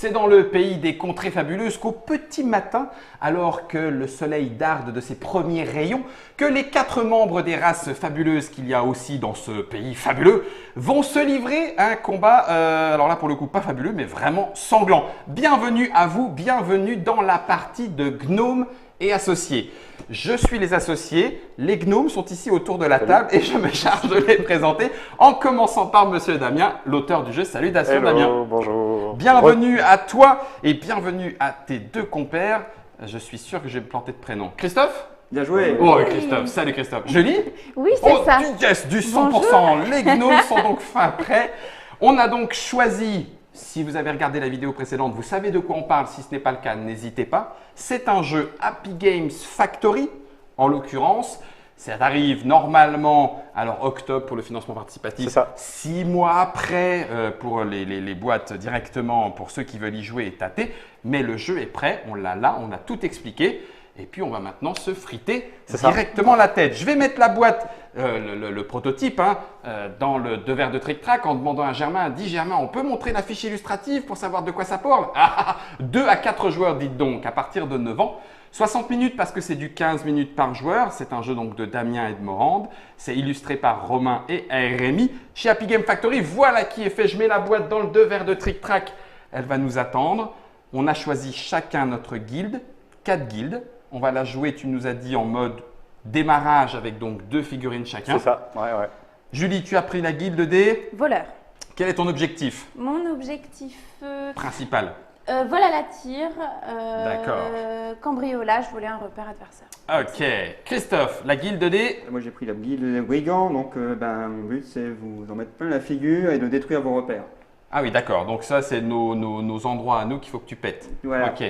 C'est dans le pays des contrées fabuleuses qu'au petit matin, alors que le soleil darde de ses premiers rayons, que les 4 membres des races fabuleuses qu'il y a aussi dans ce pays fabuleux vont se livrer à un combat, alors là pour le coup pas fabuleux, mais vraiment sanglant. Bienvenue à vous, bienvenue dans la partie de Gnomes et Associés. Je suis les associés, les gnomes sont ici autour de la table et je me charge de les présenter en commençant par Monsieur Damien, l'auteur du jeu. Salutations Damien. Bonjour. Bienvenue à toi et bienvenue à tes 2 compères. Je suis sûr que je vais me planter de prénom. Christophe? Bien joué. Oh Christophe, salut Christophe. Julie? Oui, c'est ça. Yes, du 100%. Les gnomes sont donc fin prêts. On a donc choisi, si vous avez regardé la vidéo précédente, vous savez de quoi on parle. Si ce n'est pas le cas, n'hésitez pas. C'est un jeu Happy Games Factory, en l'occurrence. Ça arrive normalement, alors octobre pour le financement participatif, 6 mois après pour les boîtes directement pour ceux qui veulent y jouer et tâter. Mais le jeu est prêt, on l'a là, on a tout expliqué. Et puis on va maintenant se friter directement la tête. Je vais mettre la boîte, le prototype, dans le 2 verres de trick-track en demandant à Germain, dis Germain, on peut montrer la fiche illustrative pour savoir de quoi ça parle? 2 à 4 joueurs, dites donc, à partir de 9 ans. 60 minutes parce que c'est du 15 minutes par joueur. C'est un jeu donc de Damien et de Morande. C'est illustré par Romain et RMI. Chez Happy Game Factory, voilà qui est fait. Je mets la boîte dans le 2 verres de trick-track. Elle va nous attendre. On a choisi chacun notre guilde, 4 guildes. On va la jouer, tu nous as dit, en mode démarrage avec donc 2 figurines chacun. C'est ça, ouais. Julie, tu as pris la guilde des voleurs. Quel est ton objectif Mon objectif principal? vol à la tire, cambriolage, voler un repère adversaire. Ok. Christophe, la guilde des… Moi j'ai pris la guilde des brigands, donc mon but c'est vous en mettre plein la figure et de détruire vos repères. Ah oui, d'accord. Donc ça, c'est nos endroits à nous qu'il faut que tu pètes. Voilà. Ok.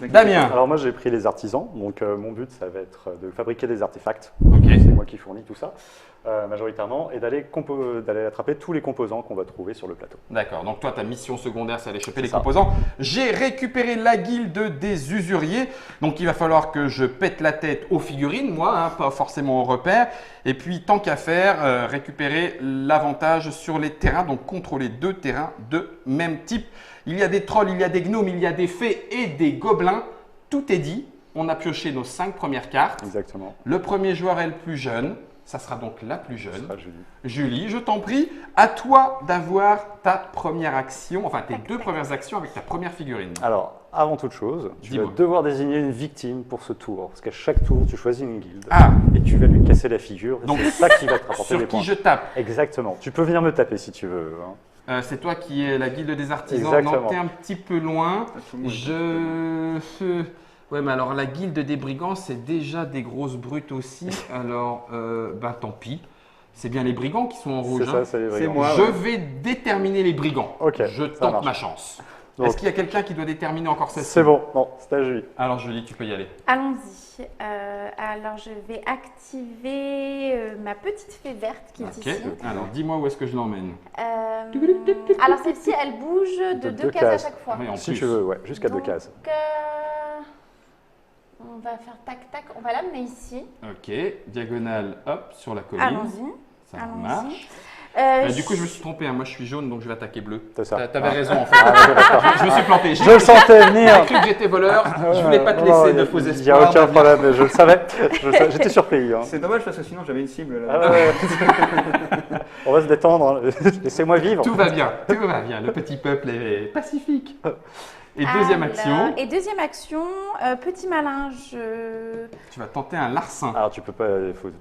Damien. Alors moi j'ai pris les artisans, donc mon but ça va être de fabriquer des artefacts. Ok. C'est moi qui fournis tout ça, majoritairement, et d'aller attraper tous les composants qu'on va trouver sur le plateau. D'accord. Donc toi, ta mission secondaire, c'est aller choper les composants. J'ai récupéré la guilde des usuriers. Donc il va falloir que je pète la tête aux figurines, moi, pas forcément aux repères. Et puis, tant qu'à faire, récupérer l'avantage sur les terrains, donc contrôler 2 terrains de même type. Il y a des trolls, il y a des gnomes, il y a des fées et des gobelins. Tout est dit. On a pioché nos 5 premières cartes. Exactement. Le premier joueur est le plus jeune. Ça sera donc la plus jeune. Ce sera Julie. Julie, je t'en prie, à toi d'avoir ta première action, enfin tes 2 premières actions avec ta première figurine. Alors, avant toute chose, tu vas devoir désigner une victime pour ce tour. Parce qu'à chaque tour, tu choisis une guilde et tu vas lui casser la figure. Donc, c'est ça qui va te rapporter des points. Sur qui je tape? Exactement. Tu peux venir me taper si tu veux. C'est toi qui es la guilde des artisans. Exactement. Non, t'es un petit peu loin. Ouais, mais alors la guilde des brigands, c'est déjà des grosses brutes aussi. Alors, tant pis. C'est bien les brigands qui sont en rouge. C'est ça, c'est les brigands. Moi, je vais déterminer les brigands. Ok, je tente ma chance. Est-ce qu'il y a quelqu'un qui doit déterminer encore ça? C'est bon, non, c'est à Julie. Alors Julie, tu peux y aller. Allons-y. Alors je vais activer ma petite fée verte qui est ici. Alors dis-moi où est-ce que je l'emmène. Alors celle-ci, elle bouge de 2 cases à chaque fois. Oui, si tu veux, ouais, jusqu'à 2 cases. On va faire tac-tac, on va l'amener ici. Ok, diagonale, hop, sur la colline. Allons-y. Ça marche. Du coup, je me suis trompé, moi je suis jaune donc je vais attaquer bleu. C'est ça. T'avais raison en fait. Je me suis planté. Je le sentais venir. J'ai cru que j'étais voleur, je voulais pas te laisser de faux espoirs. Il n'y a aucun problème, je le savais. J'étais surpris. C'est dommage parce que sinon j'avais une cible là. On va se détendre, laissez-moi vivre. Tout va bien, le petit peuple est pacifique. Et deuxième action. Et deuxième action, petit malin, Tu vas tenter un larcin. Alors tu peux pas,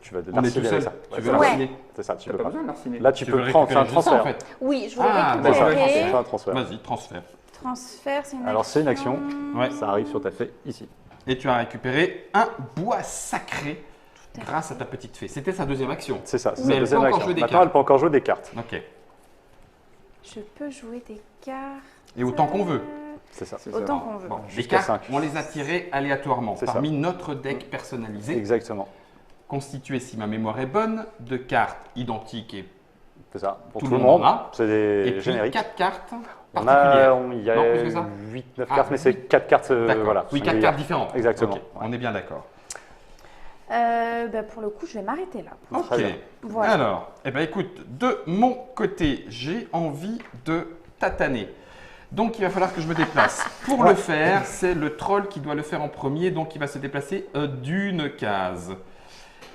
tu vas On est tout seul. Ça. Tu veux larciner. C'est ça, tu T'as peux pas pas. besoin de larciner. Là tu peux prendre, c'est un transfert. En fait. Oui, je voulais C'est récupérer. un transfert. Vas-y, transfert. Transfert, c'est une action. Alors c'est une action, Ouais. ça arrive sur ta fée ici. Et tu as récupéré un bois sacré grâce à ta petite fée. C'était sa deuxième action. C'est ça, c'est Mais sa elle peut deuxième encore action. jouer des Maintenant cartes. elle peut encore jouer des cartes. Ok. Je peux jouer des cartes. Et autant qu'on veut. C'est ça. Autant qu'on veut. Bon, les Jusqu'à cartes, 5. on les a tirées aléatoirement C'est parmi notre deck personnalisé, Exactement. constitué, si ma mémoire est bonne, de cartes identiques et C'est ça. Pour Tout tout le le monde monde, en a. c'est et des puis génériques. 4 cartes Il particulières. y a Non, plus que ça 8-9 Ah, cartes, mais c'est 4 cartes. D'accord. Voilà. Oui, 4 cartes différentes. Exactement. Ok, on est bien d'accord. Pour le coup, je vais m'arrêter là. Ok. Très bien. Voilà. Alors, écoute, de mon côté, j'ai envie de tataner. Donc, il va falloir que je me déplace. Pour le faire, c'est le troll qui doit le faire en premier, donc il va se déplacer d'une case.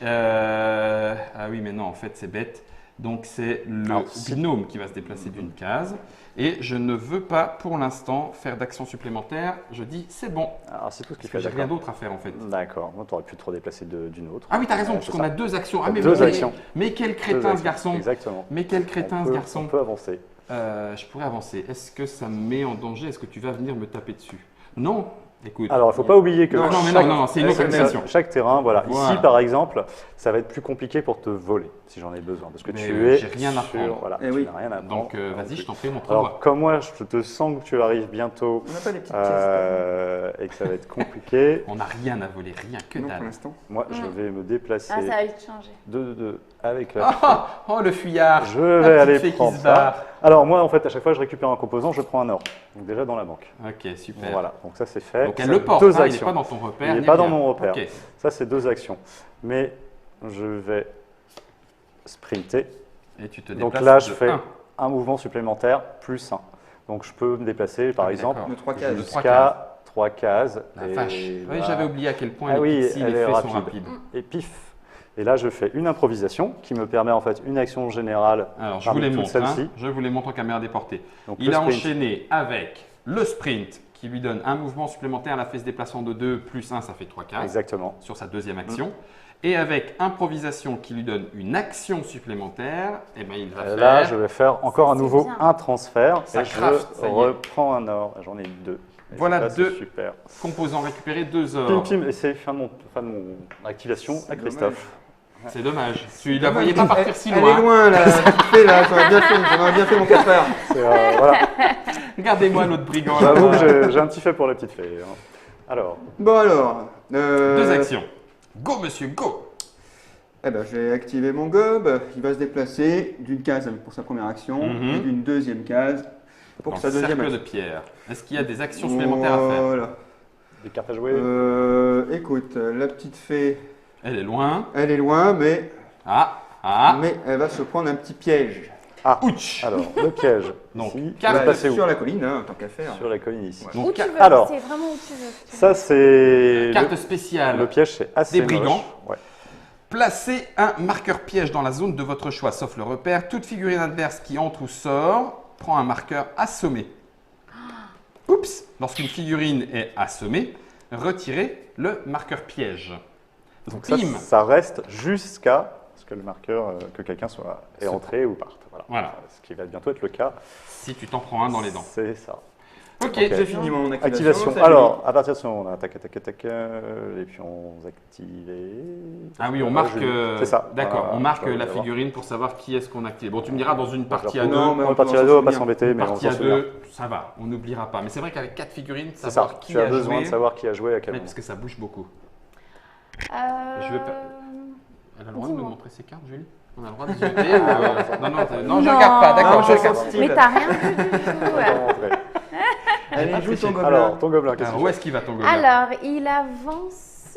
Ah oui, mais non, en fait, c'est bête. Donc, c'est le binôme qui va se déplacer d'une case. Et je ne veux pas, pour l'instant, faire d'action supplémentaire. Je dis, c'est bon. Alors, c'est tout ce qu'il Parce fait. que j'ai rien d'autre à faire, en fait. D'accord. Moi, tu aurais pu te redéplacer d'une autre. Ah oui, tu as raison, parce qu'on a 2 actions. Ah, mais deux actions. Mais quel crétin, ce garçon. Exactement. Mais quel crétin, ce garçon. On peut avancer. Je pourrais avancer. Est-ce que ça me met en danger? Est-ce que tu vas venir me taper dessus? Non. Écoute. Alors, il ne faut pas oublier que non, c'est une autre situation. Chaque terrain, voilà. Voilà. Ici, par exemple, ça va être plus compliqué pour te voler, si j'en ai besoin. Parce que j'ai rien à prendre. Voilà, Eh tu oui. n'as rien à prendre. Donc, vas-y, je t'en prie, montre-moi. Alors, comme moi, je te sens que tu arrives bientôt On n'a pas les petites pièces. et que ça va être compliqué, On n'a rien à voler, rien que Non, pour dalle. l'instant. moi, je vais me déplacer Ah, ça va vite changer. avec la Oh, le fuyard. Je La vais petite aller fée qui prendre se ça. barre. Alors, moi, en fait, à chaque fois que je récupère un composant, je prends un or. Donc, déjà dans la banque. Ok, super. Voilà, donc ça, c'est fait. Donc, elle Ça, le porte, deux hein, il n'est actions. pas dans ton repère. Il n'est ni pas dans rien. mon repère. Ok. Ça, c'est 2 actions. Mais je vais sprinter. Et tu te Donc déplaces là, je de fais 1. un mouvement supplémentaire plus 1. Donc je peux me déplacer, par Ah oui, exemple, d'accord. De 3 cases. De trois jusqu'à 3 cases. La Et vache. Oui, là- j'avais oublié à quel point Ah oui, ici, elle les est faits sont rapide. rapides. Et pif. Et là, je fais une improvisation qui me permet en fait une action générale. Alors, je parmi vous les toutes montre. Hein. celles-ci. Je vous les montre en caméra déportée. Donc, Il le a sprint. enchaîné avec le sprint qui lui donne un mouvement supplémentaire. La fait se déplaçant de 2 plus 1, ça fait 3 cases Exactement. sur sa deuxième action. Et avec improvisation qui lui donne une action supplémentaire, eh ben, il va faire. Là, je vais faire encore à c'est nouveau bien. un transfert. Ça et craft, ça je y est. reprends un or. J'en ai 2. Et Voilà ça, c'est 2 super. composants récupérés, 2 Pim, ors. pim, et c'est fin de mon activation C'est à Christophe. C'est dommage. Tu ne la voyais pas partir si Elle loin. est loin, là. Tu fais, là. J'aurais bien fait mon 4 heures. C'est, voilà. Regardez-moi l'autre brigand. J'avoue là. que j'ai un petit fait pour la petite fée. Hein. Alors, Bon, alors. 2 actions. Go, monsieur, go. Eh ben, je vais activer mon gob. Il va se déplacer d'une case pour sa première action Mhm. et d'une deuxième case pour Dans sa le deuxième cercle de action. pierre. Est-ce qu'il y a des actions supplémentaires à faire? Voilà. des cartes à jouer. Écoute, la petite fée, Elle est loin. elle est loin, mais Mais elle va se prendre un petit piège. ouch. Alors, le piège. Donc, ici, carte va se passer où sur la colline, hein, tant qu'à faire. Sur la colline ici. Ouais. Donc, Où tu veux, alors, c'est vraiment où tu veux. Ça, c'est carte le spéciale. piège, c'est assez Des brigands. moche. Ouais. Placez un marqueur piège dans la zone de votre choix, sauf le repère. Toute figurine adverse qui entre ou sort prend un marqueur assommé. Oups. Lorsqu'une figurine est assommée, retirez le marqueur piège. Donc ça, Bim. ça reste jusqu'à ce que le marqueur, que quelqu'un soit est entré ou parte. Voilà. Ce qui va bientôt être le cas. Si tu t'en prends un dans les dents. C'est ça. Ok. J'ai fini mon activation. Activation. ça, Alors, à partir de ce moment, on a tac, les pions activés. Ah oui, on marque. C'est ça. D'accord, Voilà, on marque je dois la l'avoir. figurine pour savoir qui est-ce qu'on active. Bon, tu me diras dans une partie à Non, deux. Non, mais on on va partir peut à deux, on va pas s'en s'embêter, Une mais on partie s'en à souvient. deux, ça va, on n'oubliera pas. Mais c'est vrai qu'avec 4 figurines, C'est ça. savoir qui Tu as a besoin joué. de savoir qui a joué à quel Ouais, moment. parce que ça bouge beaucoup. Je veux pas- Elle a le droit de nous Dis-moi. montrer ses cartes, Julie? On a le droit de zioter non, je regarde pas, d'accord, Non, je je regarde. sens- Mais t'as rien vu du tout. On va montrer. Allez, joue ton gobelin. Alors, ton gobelin, qu'est-ce Alors, que où tu est-ce qu'il va ton gobelin? Alors, il avance.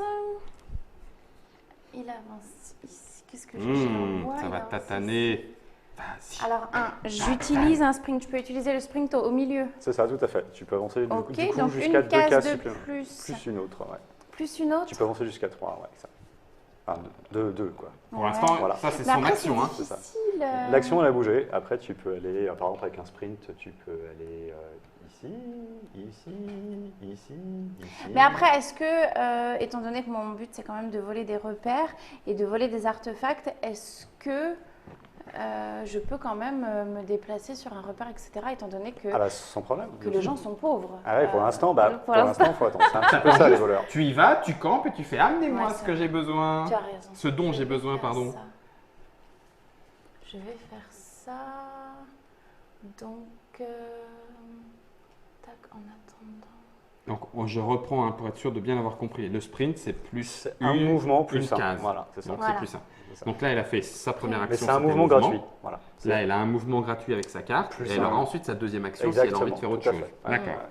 Il avance ici. Qu'est-ce que j'ai Ça va tataner. Vas-y. Alors, j'utilise un sprint. Je peux utiliser le sprint au milieu. C'est ça, tout à fait. Tu peux avancer du Ok, coup donc jusqu'à une 2 cases case de supplémentaires. plus. Plus une autre, ouais. Plus une autre. Tu peux avancer jusqu'à 3, ouais. Ça. Enfin, 2, quoi. Pour l'instant, Voilà. ça c'est Mais son après, action. Hein. c'est ça. difficile, L'action, elle a bougé. Après, tu peux aller, par exemple, avec un sprint, tu peux aller ici, ici, ici, ici. Mais après, est-ce que, étant donné que mon but c'est quand même de voler des repères et de voler des artefacts, est-ce que je peux quand même me déplacer sur un repère, etc., étant donné que, Ah bah, sans problème. que les gens sont pauvres? Ah ouais, pour l'instant, pour l'instant. il faut attendre. C'est un petit peu ça, les voleurs. Tu y vas, tu campes et tu fais amenez-moi Ouais, ce ça. que j'ai besoin. Tu as raison. Ce dont Je j'ai vais besoin, faire pardon. ça. Je vais faire ça. Donc, tac, en attendant. Donc je reprends hein, pour être sûr de bien avoir compris. Le sprint, c'est plus C'est un mouvement plus une un. case. Voilà, c'est ça. Donc Voilà. c'est plus ça. C'est ça. Donc là, elle a fait sa première Mais action. c'est un c'était mouvement le gratuit. Voilà. Là, elle a un mouvement gratuit avec sa carte. Plus Et elle un. aura ensuite sa deuxième action si elle a envie de faire autre tout à chose. fait. D'accord.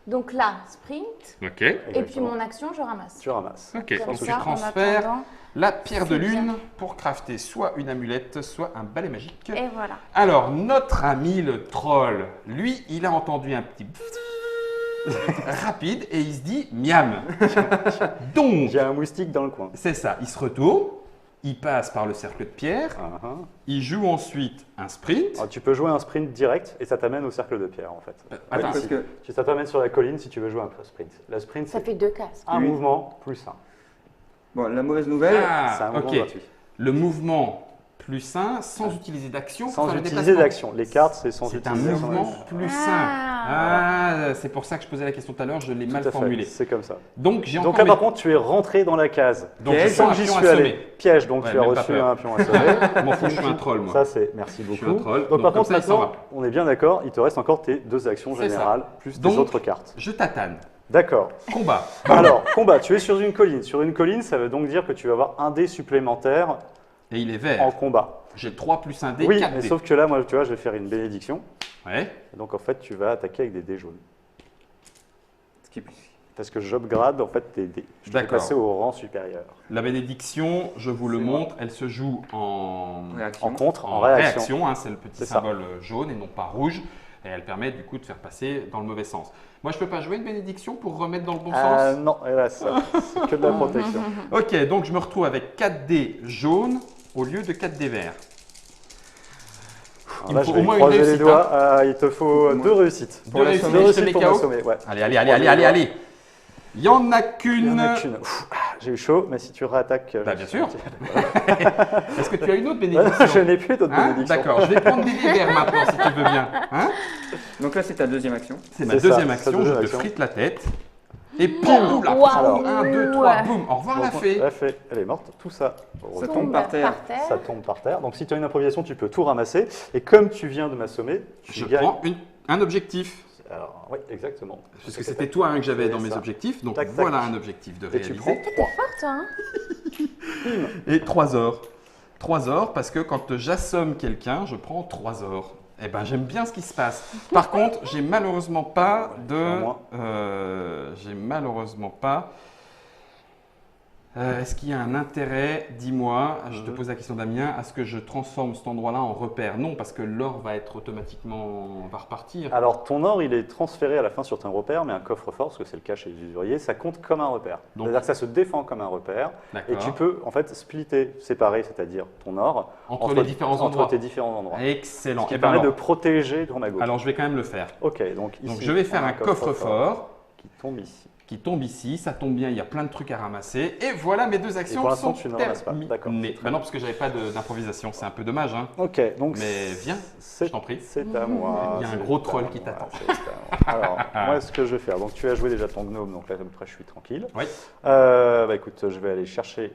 Donc là, sprint. Ok. Et puis Exactement. mon action, je ramasse. Tu ramasses. Ok. Comme Donc ça, tu en transfères attendant. la pierre de C'est lune bien. pour crafter soit une amulette, soit un balai magique. Et voilà. Alors, notre ami le troll, lui, il a entendu un petit rapide et il se dit miam. Donc, J'ai un moustique dans le coin. c'est ça, il se retourne, il passe par le cercle de pierre, il joue ensuite un sprint. Alors, tu peux jouer un sprint direct et ça t'amène au cercle de pierre en fait. Attends, parce que Ça t'amène sur la colline si tu veux jouer un sprint. Le sprint, Ça c'est fait 2 cases. un mouvement plus un. bon, la mauvaise nouvelle, C'est un mouvement ok. gratuit. Le mouvement plus 1 sans utiliser d'action. pour Sans faire le utiliser déplacement. d'action. Les cartes, c'est sans C'est un utiliser mouvement d'action. plus 1. Ah. C'est pour ça que je posais la question tout à l'heure, je l'ai Tout mal à fait, formulé. c'est comme ça. Donc, j'ai Donc encore là, mes- par contre, tu es rentré dans la case. Donc, Piège, je sens Sans un que j'y pion suis allé. assommé. Piège, donc Ouais, tu as même pas reçu peur. un pion assommé. Je m'en fous, je suis un troll, moi. Ça, c'est merci Je suis beaucoup. un troll, Donc, donc par comme contre, ça, il s'en maintenant, on est bien d'accord, il te reste encore tes 2 actions C'est ça. générales, plus Donc, tes autres cartes. Je tatane. D'accord. Combat. Alors, combat, tu es sur une colline. Sur une colline, ça veut donc dire que tu vas avoir un dé supplémentaire Et il est en vert. combat. J'ai 3 plus 1 dé, Oui, 4 mais dés. sauf que là, moi, tu vois, je vais faire une bénédiction. Ouais. Et donc, en fait, tu vas attaquer avec des dés jaunes. ce qui est plus. Parce que j'upgrade, en fait, tes dés. Je te fais D'accord. passer au rang supérieur. La bénédiction, je vous le C'est montre, elle se joue en Réaction. En contre, en en réaction. réaction, hein, c'est le petit C'est ça. symbole jaune et non pas rouge. Et elle permet du coup de faire passer dans le mauvais sens. Moi, je peux pas jouer une bénédiction pour remettre dans le bon sens. Non, hélas, c'est que de la protection. Ok, donc je me retrouve avec 4 dés jaunes au lieu de 4 dés verts. Alors Il là, me faut je vais au moins une croiser les réussite, doigts. Il te faut 2 réussites. Deux réussites, Deux je fais réussites les pour KO. m'assommer, ouais. Allez, allez, allez, allez, allez, allez. Il y en a Il y en a qu'une. qu'une. J'ai eu chaud, mais si tu réattaques. Bah, je bien suis- sûr. Est-ce que tu as une autre bénédiction Je n'ai plus d'autres Hein bénédictions. D'accord, je vais prendre des dés verts maintenant si tu veux bien. Hein Donc là, c'est ta deuxième action. C'est ma C'est ça, deuxième c'est action, ta deuxième je te action. frite la tête. Et boum, oula, Waouh. 1, 2, 3, boum, au revoir la Donc, fée. la fée, elle est morte. Tout ça, Ça retombe. tombe par terre. Ça tombe par terre. Donc si tu as une improvisation, tu peux tout ramasser. Et comme tu viens de m'assommer, tu Je gagnes. prends un objectif. Alors, oui, exactement. Parce que c'était toi que j'avais C'est dans mes ça. objectifs. Donc Tac, tac. voilà un objectif de Et tu prends réaliser. 3. Fort, toi, hein. Et 3 or. 3 or parce que quand j'assomme quelqu'un, je prends 3 or. Eh ben j'aime bien ce qui se passe. Par contre, j'ai malheureusement pas de. Moi. J'ai malheureusement pas. Est-ce qu'il y a un intérêt, dis-moi, je te pose la question Damien, à ce que je transforme cet endroit-là en repère? Non, parce que l'or va être automatiquement, va repartir. Alors ton or, il est transféré à la fin sur ton repère, mais un coffre-fort, parce que c'est le cas chez les usuriers, ça compte comme un repère. Donc- C'est-à-dire que ça se défend comme un repère. D'accord. Et tu peux en fait splitter, séparer, c'est-à-dire ton or Entre les différents endroits. Entre tes différents endroits. Excellent. Ce qui Eh ben permet de alors, protéger ton magot. alors, je vais quand même le faire. Ok, donc ici. Donc je vais faire on a un coffre-fort qui tombe ici. qui tombe ici. Ça tombe bien, il y a plein de trucs à ramasser. Et voilà, mes deux actions pour l'instant, sont tu ne ramasses pas. D'accord. terminées. Ben non, parce que j'avais pas d'improvisation. C'est un peu dommage. Hein. Ok, donc. Mais viens, c'est- je t'en prie. C'est à moi. Il y a un c'est gros à troll moi, qui t'attend. c'est à moi. Alors, moi, ce que je vais faire, donc tu as joué déjà ton gnome, donc là, après, je suis tranquille. Oui. Bah écoute, je vais aller chercher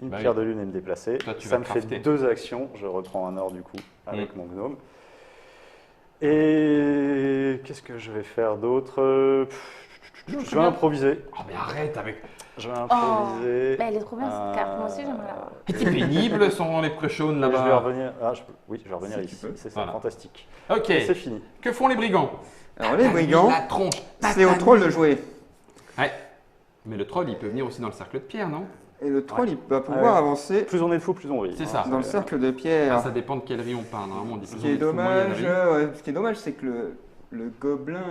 une Bah pierre oui. de lune et me déplacer. Toi, tu Ça vas me fait crafter. 2 actions. Je reprends un or du coup avec Mm. mon gnome. Et qu'est-ce que je vais faire d'autre? Je vais improviser. Oh, mais arrête avec. Je vais improviser. Bah, elle est trop bien cette carte. Moi aussi, j'aimerais l'avoir. C'est pénible, sont les prêchaunes Et je vais là-bas. revenir. Oui, je vais revenir Si tu ici. peux. C'est ça, Voilà. fantastique. Ok. Et c'est fini. Que font les brigands? Alors les brigands, La tronche. c'est au troll de jouer. Ouais. Mais le troll, il peut venir aussi dans le cercle de pierre, non? Et le troll, il va pouvoir Ouais. avancer Plus on est de fous, plus on rit. C'est ça. dans le cercle de Ah, pierre. ça dépend de quelle riz on parle. Normalement, on dit Ce plus qui on est est fou, moins il y a de dommage, riz. ce qui est dommage, c'est que le gobelin,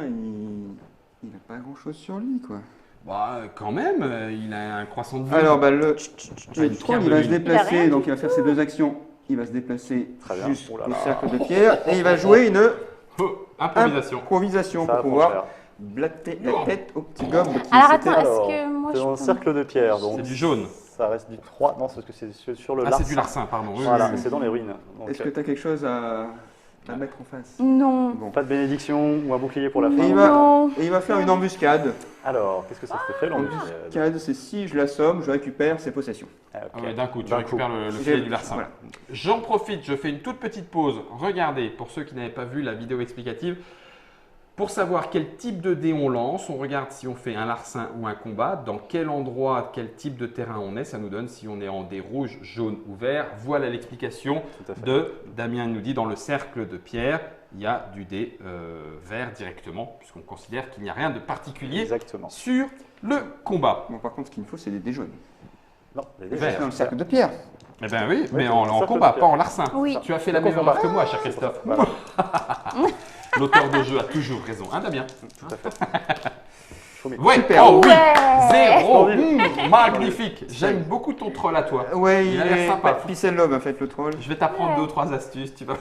il n'a pas grand-chose sur lui, quoi. Bah, quand même, il a un croissant de vie. Alors, bah, le une troll, pierre il de va se lune. Il a rien déplacer, dit. donc il va faire ses 2 actions. Il va se déplacer Très bien. jusqu'au Oh là là. cercle de pierre et il va jouer une Oh, improvisation. improvisation Ça pour va pouvoir cher. blatter la tête au petit gobe qui Alors s'était- attends, Alors, est-ce que moi C'est je dans le peux... cercle de pierre. Donc C'est du jaune. Ça reste du 3. Non, c'est parce que c'est sur le Ah, larcin. c'est du larcin, pardon. Oui, Voilà, oui, mais oui. c'est dans les ruines. Donc, Est-ce que tu as quelque chose à mettre en face Non. Bon. pas de bénédiction ou un bouclier pour la Et fin. il va, Non. et il va faire une embuscade. Alors, qu'est-ce que ça te fait l'embuscade? Embuscade, c'est si je l'assomme, je récupère ses possessions. Ah, ok. Ah ouais, d'un coup, tu D'un récupères coup. le J'ai- filet du larcin. voilà. J'en profite, je fais une toute petite pause. Regardez, pour ceux qui n'avaient pas vu la vidéo explicative, pour savoir quel type de dé on lance, on regarde si on fait un larcin ou un combat, dans quel endroit, quel type de terrain on est, ça nous donne si on est en dé rouge, jaune ou vert. Voilà l'explication Tout à fait. de Damien nous dit dans le cercle de pierre, il y a du dé vert directement, puisqu'on considère qu'il n'y a rien de particulier Exactement. sur le combat. Bon, par contre, ce qu'il me faut, c'est des dés jaunes. Non, Vert. Dans le cercle de pierre. Eh bien oui, mais Oui, en cercle de combat, pierre. pas en larcin. Oui. Tu as fait la Donc, même on erreur va- que moi, cher Christophe. Voilà, L'auteur de jeu a toujours raison. Hein, Damien? tout à fait. Chaumet. Ouais. Super. Oh oui. Ouais. 0. Splendide. Magnifique. J'aime beaucoup ton troll à toi. Ouais, Il a l'air sympa. Peace and love en fait, le troll. Je vais t'apprendre 2 ou 3 astuces. Tu vas.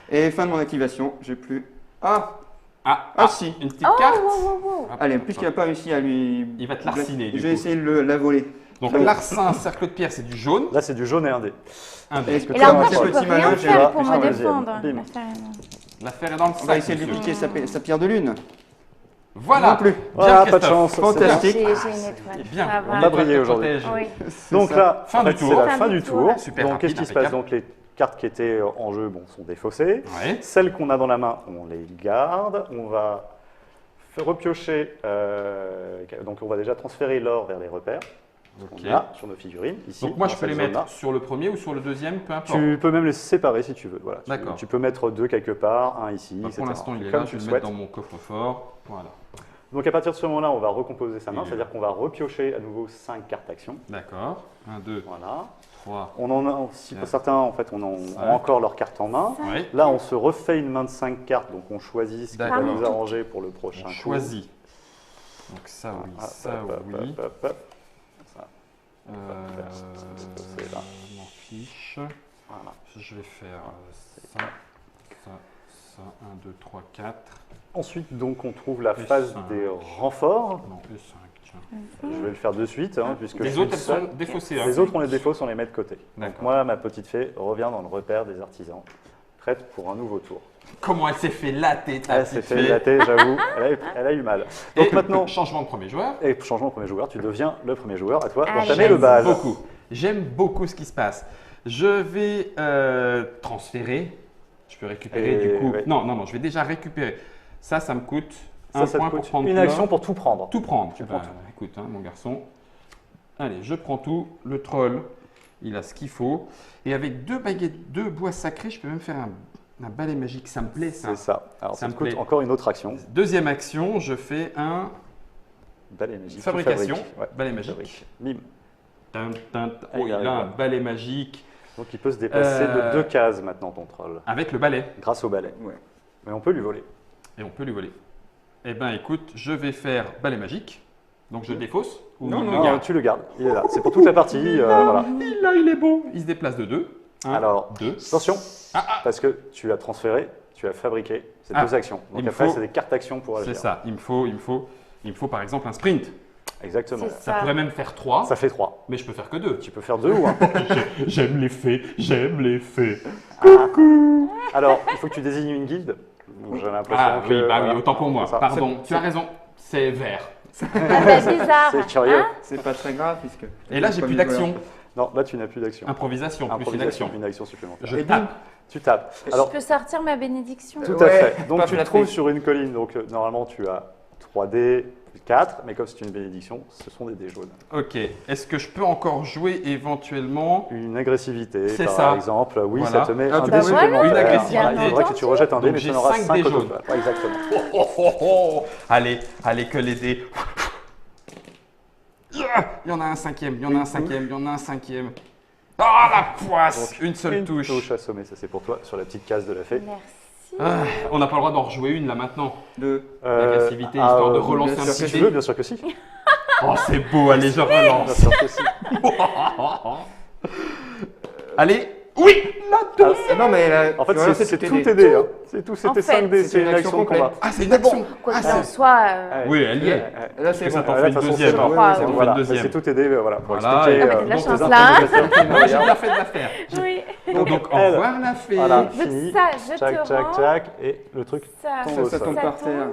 Et fin de mon activation, j'ai plus. Ah, Si. une petite Oh, carte. wow, wow, wow. Hop, Allez, hop, puisqu'il hop. n'a pas réussi à lui. Il va te larciner, du J'ai coup. essayé de la voler. Donc Donc, larcin, cercle de pierre, c'est du jaune. Là, c'est du jaune et un dé. Un dé. Est-ce que Et tu là as encore, un je peux petit rien malin, j'ai là, faire pour puis me un deuxième. défendre. Bim. L'affaire est dans le sac. On va essayer de lui monsieur. piquer sa pierre de lune. Voilà. Non plus. Bien, Voilà, pas de Christophe. chance. Fantastique. J'ai une étoile. Bien. Ça On va. a brillé aujourd'hui. Oui. Donc là, Fin en fait, du tour. c'est la Fin fin du du tour. tour. Super Donc, rapide, qu'est-ce qui se passe? impeccable. Donc, les cartes qui étaient en jeu sont défaussées. Ouais. Celles qu'on a dans la main, on les garde. On va repiocher. Donc, on va déjà transférer l'or vers les repères. Ok. On a sur nos figurines ici. Donc moi, dans je peux les cette zone-là. mettre sur le premier ou sur le deuxième, peu importe. Tu peux même les séparer si tu veux. Voilà. D'accord. Tu peux mettre 2 quelque part, un ici, Bah, etc. pour l'instant, il est Comme là. tu Je vais le le mettre souhaites. dans mon coffre-fort. Voilà. Donc à partir de ce moment-là, on va recomposer sa main, Il est c'est-à-dire qu'on va repiocher à nouveau 5 cartes action. D'accord. 1, 2, Voilà. 3. On en a, si pour Ouais. certains, en fait, on Ouais. a encore leurs cartes en main. Oui. Là, on se refait une main de 5 cartes, donc on choisit ce qui va D'accord. nous arranger pour le prochain On tour. choisit. Donc ça, oui. Ah, Ça, hop, hop, oui. hop, hop, hop. Ça, Je c'est là. m'en fiche. Voilà. Je vais faire ça, ça, 1, 2, 3, 4. Ensuite, donc, on trouve la Plus phase cinq. des renforts. Non, plus 5. Tiens. Je vais le faire de suite, hein, puisque je Les suis autres, le elles seul. sont défaussées. hein. Les autres, on les défausse, on les met de côté. Donc D'accord. moi, ma petite fée revient dans le repère des artisans, prête pour un nouveau tour. Comment elle s'est fait latter, ta Elle s'est petite fait fée. latter, j'avoue, elle a eu mal. Donc Et maintenant, changement de premier joueur. et changement de premier joueur, tu deviens le premier joueur, à toi Allez. d'entamer J'aime le bal. beaucoup. J'aime beaucoup ce qui se passe. Je vais transférer. Je peux récupérer Et du coup. ouais. Non, je vais déjà récupérer. Ça me coûte Ça, un ça te point pour coûte prendre une tout action là. pour tout prendre. Tout prendre. Tu Eh prends ben, tout. Écoute, hein, mon garçon. Allez, je prends tout. Le troll, il a ce qu'il faut. Et avec 2 baguettes, 2 bois sacrés, je peux même faire un balai magique. Ça me plaît, ça. C'est ça. Alors Ça ça me te coûte plaît. encore une autre action. Deuxième action, je fais un Balai magique. tu fabrication. fabriques. Ouais, Balai tu magique. fabriques. Bim. Oh, il il arrive, a un ouais. balai magique Donc il peut se déplacer Euh, de 2 cases maintenant, ton troll, avec le balai. grâce au balai. Ouais. Mais on peut lui voler. Et on peut lui voler. Eh bien, écoute, je vais faire balai magique. Donc, je le défausse ou Non, il non, le Non, garde. tu le gardes. Il est là. C'est pour toute la partie. Voilà. Il est beau. Il se déplace de 2. Alors, 2. attention, Ah, parce que tu as transféré, tu as fabriqué ces Ah, 2 actions. Donc il me après, faut- c'est des cartes actions pour c'est agir. ça. Il me faut par exemple un sprint. Exactement. C'est Ça pourrait même faire 3, Ça fait 3. mais je peux faire que 2. Tu peux faire 2 ou 1. J'aime les fées, j'aime les fées. Alors, il faut que tu désignes une guilde. Donc, j'ai l'impression Ah que. oui, bah voilà, oui, autant pour moi. c'est ça. Pardon, tu as raison. C'est vert. Ah bah, bizarre. C'est curieux. Hein? C'est pas très grave puisque. Et là, j'ai Comme plus joueur. d'action. Non, là, tu n'as plus d'action. Improvisation, plus une Improvisation, action. une action supplémentaire. Je Et tape. Tu tapes. Je Alors, peux sortir ma bénédiction. tout à Ouais, fait. Donc, pas tu te flatté. trouves sur une colline. Donc, normalement, tu as 3D, 4. Mais comme c'est une bénédiction, ce sont des dés jaunes. Ok. Est-ce que je peux encore jouer éventuellement Une agressivité, C'est par ça. exemple. Oui, Voilà. ça te met Ah, un tu dé peux- supplémentaire. Une agressivité. Voilà, il faudrait que tu rejettes un dé, Donc, mais j'ai tu en auras 5 5 dés au jaunes. total. Ouais, exactement. Allez, que les dés. Il y en a un cinquième, il y en a un cinquième, il y en a un cinquième. Ah, la poisse. Donc, Une seule touche. Touche assommée, ça c'est pour toi, sur la petite case de la fée. Merci. Ah, on n'a pas le droit d'en rejouer une là maintenant. De. L'agressivité, histoire de bien relancer sûr un que Si petit tu dé. veux, bien sûr que si. Oh, c'est beau, allez, je Bien relance. sûr que si. Allez, oui, la Ah, Ah non, mais là, En fait, tu vois, c'est tout tout aidé. aidé. Hein. C'est tout, En c'était fait, 5 dés, c'est c'est une une action action de complète. combat. Ah, c'est une action. Quoi Ah, qu'il en c'est- soit, Oui, elle y est. Là, c'est Que ça bon. t'en Ouais, fait de une toute façon, deuxième. c'est bon. Wow. C'est voilà, mais Deuxième. c'est tout aidé, voilà, pour Voilà. expliquer Ah, mais t'as de la tes chance, intrigues là, hein. de faire. Non, j'ai bien fait de la faire. oui. Donc, au elle. revoir la fée. Voilà, Donc fini. ça, je Tchac, te tchac, rends. tchac, et le truc Ça, tombe au ça sol. tombe par terre.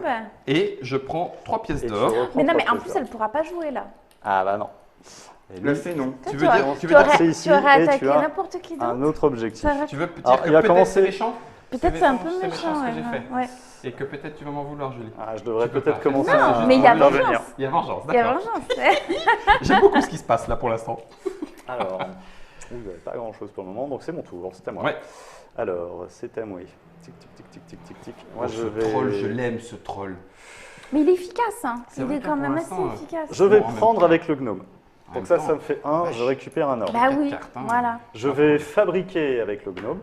Et je prends 3 pièces Et tu d'or. reprends Mais non, mais trois en plus, pièces elle pourra pas jouer là. d'or. Ah bah non. Et lui, La fée, non. Tu Toi, veux dire, tu dire aurais, c'est ici tu aurais et tu attaqué as n'importe qui d'autre. un autre objectif. Ça aurait- Tu veux Alors, dire que il a peut-être commencé- c'est méchant Peut-être c'est un peu ce que méchant. j'ai Ouais, fait. ouais. Et que peut-être tu vas m'en vouloir, Julie. Ah, je devrais Tu peux peut-être pas. commencer Non, à mais il y a intervenir. vengeance. Il y a vengeance, Il y a d'accord. vengeance. J'aime beaucoup ce qui se passe là pour l'instant. Alors, vous n'avez pas grand-chose pour le moment, donc c'est mon tour, c'est à moi. Ouais. Alors, c'est à moi. Tic, tic, tic, tic, tic, tic, tic. Moi, Oh, je ce vais... troll, je l'aime ce troll. Mais il est efficace. Hein. C'est Il vrai est que quand pour même l'instant, assez efficace. Je vais Bon, en même prendre temps. avec le gnome. En Donc même ça temps, me fait 1, je récupère un or. Bah quatre oui, cartes, hein. voilà. Je vais fabriquer avec le gnome.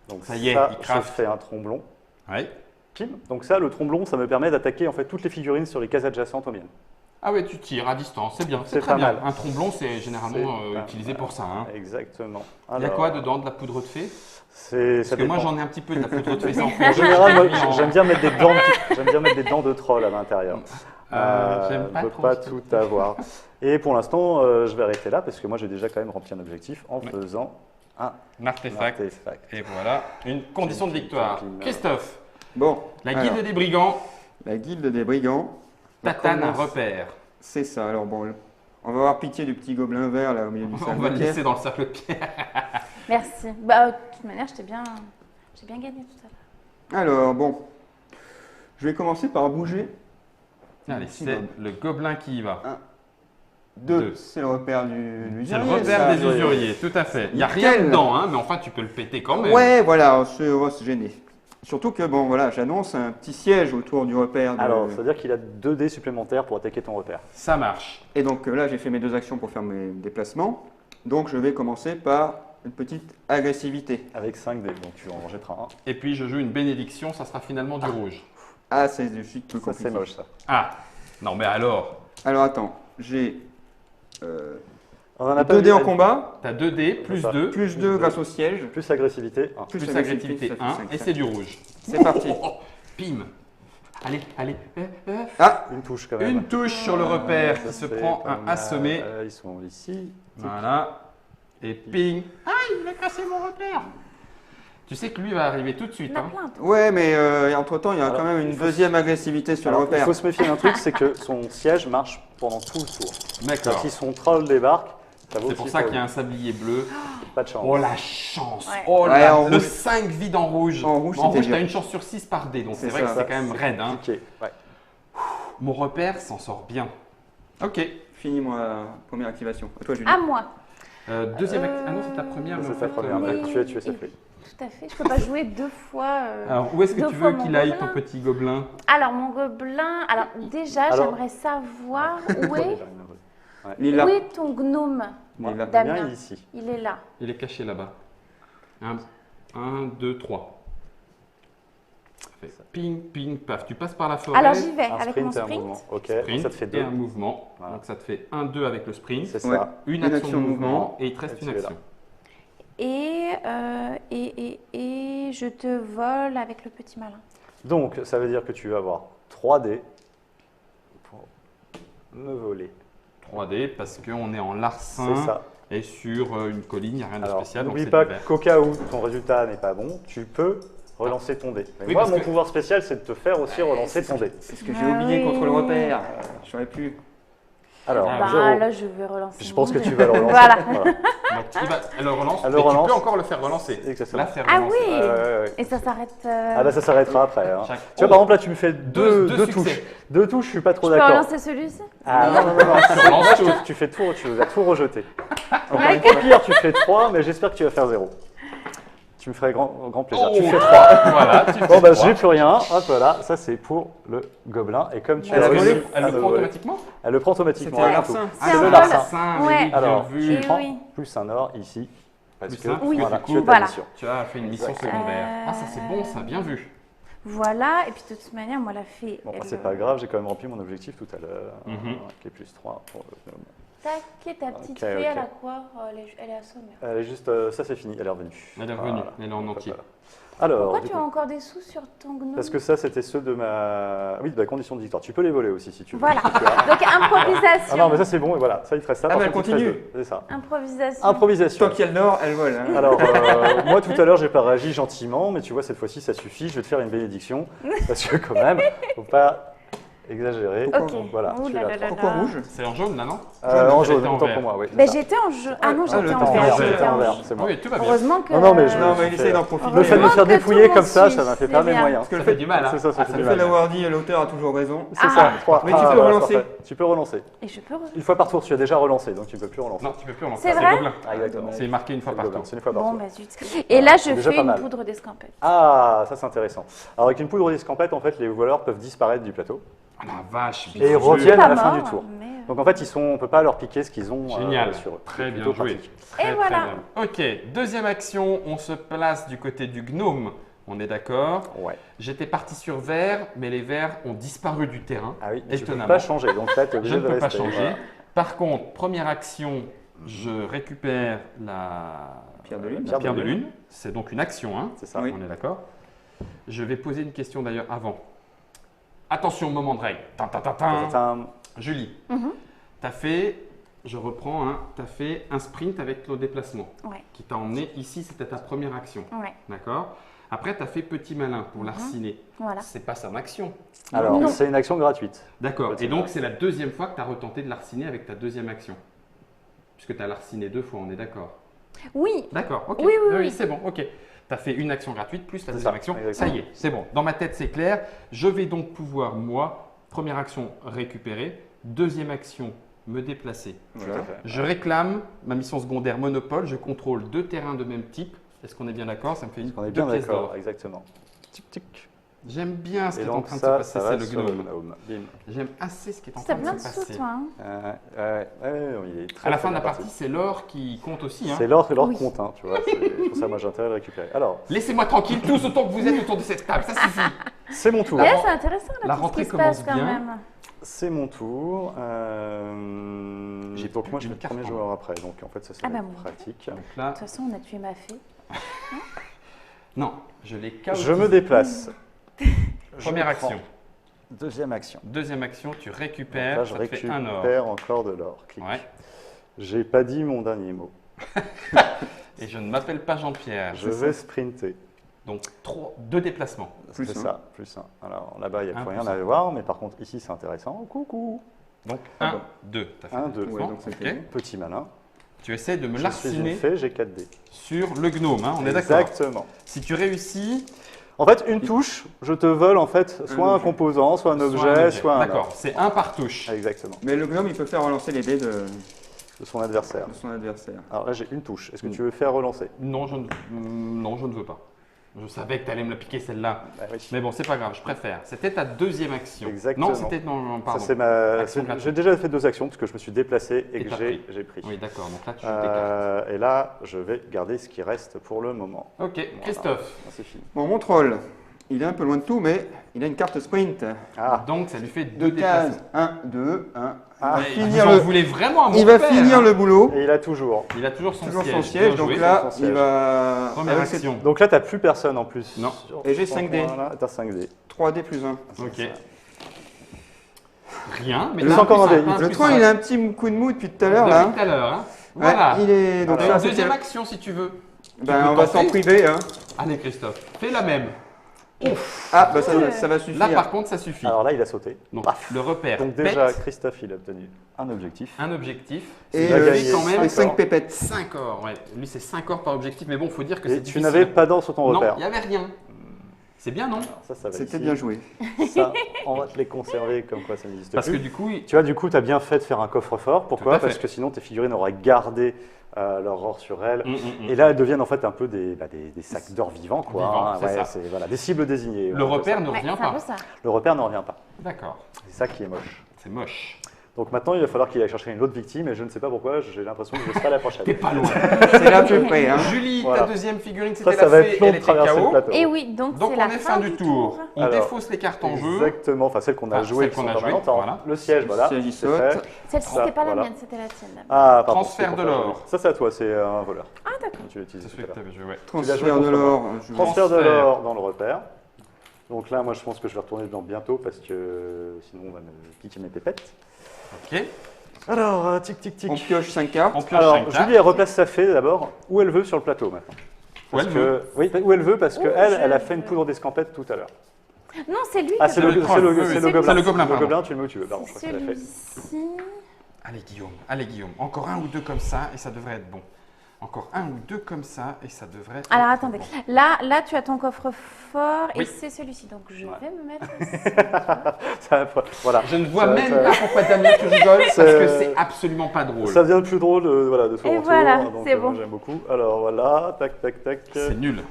Donc Ça y est, il je craft. fais un tromblon. Ouais. Pim. Donc ça, le tromblon, ça me permet d'attaquer en fait toutes les figurines sur les cases adjacentes aux miennes. Ah ouais, tu tires à distance, c'est bien, c'est C'est très pas bien. mal. Un tromblon, c'est généralement C'est pas utilisé mal. pour ça. Hein. Exactement. Il y a quoi dedans? De la poudre de fée? Ça Parce que moi, dépend. j'en ai un petit peu de la poudre de fée sans En général, moi, j'aime bien mettre des dents de troll à l'intérieur. J'aime pas Je veux trop. pas tout avoir. Et pour l'instant, je vais arrêter là parce que moi, j'ai déjà quand même rempli un objectif en faisant un Artefact. artefact. Et voilà, une condition de victoire. Christophe, Bon, la alors, guilde des brigands, la guilde des brigands. tatane un commence- repère. C'est ça. Alors bon, on va avoir pitié du petit gobelin vert là au milieu du On cercle va de le pierre. laisser dans le cercle de pierre. Merci. Bah, de toute manière, j'ai bien gagné tout à l'heure. Alors bon, je vais commencer par bouger. Allez, c'est le gobelin qui y va. 2, c'est le repère du C'est le usurier, repère ça. des usuriers, tout à fait. Il n'y a rien Nickel. dedans, hein, mais enfin, tu peux le péter quand même. Ouais, voilà, on va se gêner. Surtout que bon, voilà, j'annonce un petit siège autour du repère. Alors, ça veut dire qu'il a 2 dés supplémentaires pour attaquer ton repère. Ça marche. Et donc là, j'ai fait mes 2 actions pour faire mes déplacements. Donc je vais commencer par une petite agressivité. Avec 5 dés, donc tu en jetteras un. Et puis, je joue une bénédiction, ça sera finalement du rouge. Ah, c'est du suite plus Ça, compliqué. c'est moche, ça. Ah, non, mais alors, Alors attends, j'ai On en a 2 pas dés vu, en combat, tu as 2 dés, plus ça. 2, plus 2 grâce au siège, Plus agressivité, 1. plus agressivité ça fait 1, cinq, et ça. c'est du rouge. C'est parti. Oh, pim. Allez, allez. Ah, Une touche quand même. Une touche sur le repère qui se C'est prend pas un mal. assommé. Ils sont ici. Voilà. Et ping. Ah, il a cassé mon repère. Tu sais que lui va arriver tout de suite. Il y en a Hein. plein. toi. ouais, mais entre-temps, il y a Alors, quand même une il faut- deuxième agressivité sur Alors, le repère. il faut se méfier d'un truc, c'est que son siège marche pendant tout le tour. D'accord. Si son troll débarque, ça vaut C'est pour aussi ça qu'il y a un sablier bleu. Pas de chance. Oh la chance. Ouais. Oh Ouais, là, en le rouge. 5 vide en rouge. En rouge, En c'était rouge, dur. t'as une chance sur 6 par dé, donc c'est C'est vrai que ça. c'est quand même raide. Hein. Piqué, ouais. Mon repère s'en sort bien. Ok. Finis-moi la première activation. À toi, Julie. À moi. Deuxième Ah non, c'est ta première. mais en C'est ta fait, première. mais- Tu es sa feuille. Tout à fait. Je peux pas jouer 2 fois. Alors, où est-ce que Deux tu fois veux mon qu'il aille, gobelin. ton petit gobelin? Alors, mon gobelin. Alors, déjà, Alors- j'aimerais savoir où Il est là. où est ton gnome, Il est là. Damien. Bien ici. Il est là. Il est caché là-bas. 1, 2, 3. Ça fait ping, ping, paf. Tu passes par la forêt. Alors, j'y vais Un avec mon sprint et un sprint. mouvement. Ok, Sprint ça te fait et 2. un mouvement. Voilà. Donc ça te fait 1, 2 avec le sprint. C'est Ouais. ça. Une action de mouvement et il te reste Et une tu es là. action. Et je te vole avec le petit malin. Donc, ça veut dire que tu vas avoir 3 dés pour me voler. 3D parce qu'on est en larcin C'est ça. et sur une colline, il n'y a rien de Alors, spécial. donc n'oublie c'est pas du vert. qu'au cas où ton résultat n'est pas bon, tu peux relancer ton dé. Mais Oui, moi, parce mon que- pouvoir spécial, c'est de te faire aussi relancer ton dé. C'est ce que j'ai Ah oublié oui. contre le repère. J'aurais pu. Alors, Ah, Bah, 0. là, je vais relancer. Je mon pense que dé. tu vas le relancer. Voilà. Donc, elle le relance, Elle le mais relance. tu peux encore le faire relancer. Exactement. La faire Ah relancer. oui. Ouais. Et ça s'arrête. Ah bah ça s'arrêtera après. Hein. Chaque- Tu vois, Oh, par exemple, là, tu me fais deux deux touches. succès. 2 touches, je suis pas trop Je peux d'accord. relancer celui-ci. Ah non. Tu relances Moi, tout. tu vas tout rejeter. Donc, au pire, tu fais 3, mais j'espère que tu vas faire 0. Tu me ferais grand plaisir. Tu Oh. fais 3. Voilà, tu fais Bon, bah, trois. j'ai plus rien. Hop là, ça c'est pour le gobelin. Et comme tu Elle as a réussi volé. Elle à le me prend voler, automatiquement. elle le prend automatiquement. C'était un rien du tout. larcin. C'est C'est un le vol. larcin. mais Ouais. oui, bien Alors, vu. tu Et prends oui. plus un or ici. Parce Plus que un, Oui. voilà, du tu coup, as ta voilà. mission. Tu as fait une mission secondaire. Ah, ça c'est bon, ça, bien vu. Voilà. Et puis, de toute manière, moi, la fée. Bon, bah, elle, c'est pas grave, j'ai quand même rempli mon objectif tout à l'heure. Mhm. Qui est plus 3 pour le gnome. Tac, et ta petite Ok, fée, ok. elle a quoi Elle est assommée. Elle est juste, ça c'est fini, elle est revenue. Elle est revenue, elle est en Hop entier. là. Alors, Pourquoi du tu coup, as encore des sous sur ton gnome? parce que ça c'était ceux de ma. Oui, de la condition de victoire. Tu peux les voler aussi si tu veux. Voilà. Si tu as. Donc, improvisation. Ah non, mais ça c'est bon, et voilà, ça il te reste ça. Ah, par mais elle contre, il te reste continue. deux. C'est ça. Improvisation. Improvisation. Tant qu'il y a le nord, elle vole. Hein. Alors, moi tout à l'heure j'ai pas réagi gentiment, mais tu vois, cette fois-ci ça suffit, je vais te faire une bénédiction, parce que quand même, faut pas exagérer. Ok. Donc, voilà, Ouh tu là l'as. là là Pourquoi là. rouge? C'est en jaune là, non En Elle jaune, était en autant vert. pour moi, oui. Ben, c'est ça. j'étais en jeu. Ah non, Ah, j'étais le en temps vert. vert, J'étais j'étais en en vert, vert. c'est moi. Oui, tout va bien. Heureusement que. Non, mais je- Non, mais il essaye d'en profiter. Le fait de me faire Heureusement que dépouiller tout comme ça, le ça m'a monde fait perdre mes suit, moyens. Parce que Ça le fait fait, du mal. Hein. C'est ça, ça Ah, fait ça du le fait fait mal. d'avoir dit l'auteur a toujours raison. C'est Ah. ça, 3. Mais tu peux relancer. Tu peux relancer. Et je peux. Une fois par tour, tu as déjà relancé, donc tu ne peux plus relancer. Non, tu peux plus relancer. C'est vrai gobelin. Ah, exactement. C'est marqué une fois par tour. C'est une fois par Bon, tour. bah zut. Et là, je c'est déjà fais pas une mal. poudre d'escampette. Ah, ça c'est intéressant. Alors avec une poudre d'escampette, en fait, les voleurs peuvent disparaître du plateau Ah la vache, et bien ils joué. reviennent à la Pas fin du mort, tour. mais, Donc en fait, on ne peut pas leur piquer ce qu'ils ont Génial. sur eux. Très bien Plutôt joué. pratique. Très, Et voilà. très bien. Ok, deuxième action, on se place du côté du gnome. On est d'accord? Ouais. J'étais parti sur vert, mais les verts ont disparu du terrain. Ah oui, tu ne peux Étonnamment. pas changer. Donc là, tu es Je obligé ne de peux pas rester. changer. Voilà. Par contre, première action, je récupère la Pierre de lune. pierre de lune. C'est donc une action, hein? C'est ça. Oui. On est d'accord? Je vais poser une question d'ailleurs avant. Attention, moment de règle. Tin, tin, tin, tin. Tintin. Julie, Mhm. tu as fait, je reprends, hein, tu as fait un sprint avec le déplacement Ouais. qui t'a emmené ici, c'était ta première action. Ouais. D'accord? Après, tu as fait petit malin pour l'arciner. Voilà. C'est pas ça en action. Alors, Non. c'est une action gratuite. D'accord. Petit Et donc, malin. c'est la deuxième fois que tu as retenté de l'arciner avec ta deuxième action. Puisque tu as l'arciné 2 fois, on est d'accord? Oui. D'accord, ok. Oui, oui, oui. c'est bon, ok. Tu as fait une action gratuite plus la C'est deuxième ça, action. exactement. Ça y est, c'est bon. Dans ma tête, c'est clair. Je vais donc pouvoir, moi, première action, récupérer. Deuxième action, me déplacer. Voilà. Tout à fait. Je réclame ma mission secondaire monopole. Je contrôle 2 terrains de même type. Est-ce qu'on est bien d'accord? Ça me fait On est deux bien pièces d'accord, d'or. exactement. Tic tic. J'aime bien ce qui Et est en donc train de ça, se passer, ça c'est va le sur le gnome. gnome. Bim. J'aime assez ce qui est en T'as train plein de de se sous, passer. toi. Hein. Il est très, À la très fin de la bien partie, c'est l'or qui compte aussi. Hein. C'est l'or Oui. compte, hein, tu vois. C'est pour ça, moi, j'ai intérêt à le récupérer. Alors, Laissez-moi tranquille tous autant que vous êtes autour de cette table, ça suffit. c'est mon tour. Ouais, c'est intéressant la là, tout ce rentrée qui se passe commence quand bien. même. C'est mon tour. J'ai Donc plus moi, je d'une vais être carte premier en joueur après. Donc en fait, ça Ah va bah, être bon. pratique. Donc là, De toute façon, on a tué ma fée. non, je l'ai Je chaotisé. me déplace. Première Je prends. action. Deuxième action. Deuxième action, tu Donc récupères, là, je ça te fait un or. récupère encore de l'or. Clic. Ouais. J'ai pas dit mon dernier mot. Et je ne m'appelle pas Jean-Pierre. Je vais sprinter. Donc 2 déplacements. Plus C'est un. ça, plus un. Alors là-bas, il n'y a Un plus plus rien un. à voir, mais par contre, ici, c'est intéressant. Coucou. Donc Ah 1, bon. 2. Tu as fait 1, des 2. déplacements. Ouais, donc c'est Ok. fait. Petit malin. Tu essaies de me Je suis une l'arciner fée, j'ai 4 dés. sur le gnome, hein, on est d'accord. Exactement. Si tu réussis, En fait, une touche, je te vole en fait soit un objet. composant, soit un objet, soit un D'accord, or. c'est 1 par touche. Exactement. Mais le gnome, il peut faire relancer les dés de son adversaire. son adversaire. Alors là, j'ai une touche. Est-ce que tu veux faire relancer? Non, je ne veux pas. Je savais que tu allais me la piquer celle-là. Bah oui. Mais bon, c'est pas grave, je préfère. C'était ta deuxième action. Exactement. Non, c'était. Non, Ça, pardon. c'est ma... Action gratuite. J'ai déjà fait 2 actions parce que je me suis déplacé et Et que t'as j'ai pris. Oui, d'accord. Donc là, tu t'écartes. Et là, je vais garder ce qui reste pour le moment. Ok, Christophe. Ah, c'est fini. Bon, mon troll, il est un peu loin de tout, mais il a une carte sprint. Ah, Donc, ça lui fait 2 Deux cases. déplacements. 1, 2, 1. Ah, Ouais, finir vous en le- voulez vraiment à mon Il va père, finir hein. le boulot. et il a toujours. Il a toujours son Toujours siège. son siège. Bien Donc joué. là, son siège. il va. Première avec ses action. Donc là, tu n'as plus personne en plus. Non. Et j'ai 5 dés. Voilà, tu as 5 dés. 3D plus 1. Ok. Rien, mais Plus là, encore plus un dé. plus Le troll, un. il a un petit coup de mou depuis tout à l'heure Depuis là. tout à l'heure, hein. Ouais, Voilà. il est. Donc T'as ça, une c'était- deuxième action si tu veux. Ben, peux on va tenter. s'en priver. Hein. Allez, Christophe, fais la même. Ah, bah ça va suffire. Là, par contre, ça suffit. Alors là, il a sauté. Donc, Paf. le repère Donc déjà, pète. Christophe, il a obtenu un objectif. Un objectif. Et Il a gagné quand même les 5 d'accord. pépettes. 5 or. Ouais. Lui, c'est 5 or par objectif, mais bon, il faut dire que c'est Et tu difficile. n'avais pas d'or sur ton Non, repère. il n'y avait rien. C'est bien, non? Alors ça va C'était ici. bien joué. Ça, on va te les conserver comme quoi ça n'existe Parce que plus. du coup, Tu vois, du coup, tu as bien fait de faire un coffre-fort. Tout Pourquoi à fait. Parce que sinon, tes figurines auraient gardé leur or sur elles. mm. Et là, elles deviennent en fait un peu des sacs d'or vivants, quoi. Vivants, c'est ça. c'est voilà, des cibles désignées. le on appelle repère ça. ne Ouais, revient c'est un peu pas. ça. Le repère ne revient pas. D'accord. C'est ça qui est moche. C'est moche. Donc maintenant, il va falloir qu'il aille chercher une autre victime et je ne sais pas pourquoi, j'ai l'impression que je serai la prochaine. T'es pas loin. C'est là à peu près. Hein. Julie, Voilà. ta deuxième figurine, Ça, c'était ça la va fée, être long elle de était traverser le KO. plateau. Et oui, donc Donc c'est on la est fin du tour. On Alors, défausse les cartes en jeu. Exactement, enfin celles qu'on a Ah, jouées celles qui qu'on sont a pas jouées, malades. voilà. Le siège, voilà. Le siège, il c'est saute. fait. Celle-ci, Ça, c'était pas voilà. la mienne, c'était la tienne. Ah, pardon. Transfert c'était de pour faire l'or. jouer. Ça, c'est à toi, c'est un voleur. Ah, d'accord. Tu l'utilises tout C'est celui à que l'heure. t'avais joué, ouais. Transfert de l'or. je- Transfert de Transfert. l'or dans le repère. Donc là, moi, je pense que je vais retourner dedans bientôt parce que sinon, on va me piquer mes pépettes. Ok. Alors, tic, tic, tic. On pioche 5 cartes. On pioche Alors, 5 cartes. Julie, elle replace sa fée d'abord où elle veut sur le plateau maintenant. Où elle Parce veut. que- Oui, où elle veut parce Où qu'elle, je elle a fait une veux. poudre d'escampette tout à l'heure. Non, c'est lui. Ah, que c'est je le, veux. troll, oui, oui. c'est le C'est gobelin. le gobelin, Le pardon. gobelin, tu le mets où tu veux. Pardon, je crois que tu l'as fait. Celui-ci. Allez Guillaume, encore un ou deux comme ça et ça devrait être bon. Encore un ou deux comme ça et ça devrait être Alors bon. attendez, là tu as ton coffre-fort Oui. et c'est celui-ci. Donc je Ouais. vais me mettre Ça, voilà. Je ne vois Ça- même ça- pas pourquoi Damien tu rigoles parce C'est- que c'est absolument pas drôle. Ça devient plus drôle voilà, de son Et retour. voilà, donc, c'est moi, bon. j'aime beaucoup. Alors voilà, tac, tac, tac. C'est nul.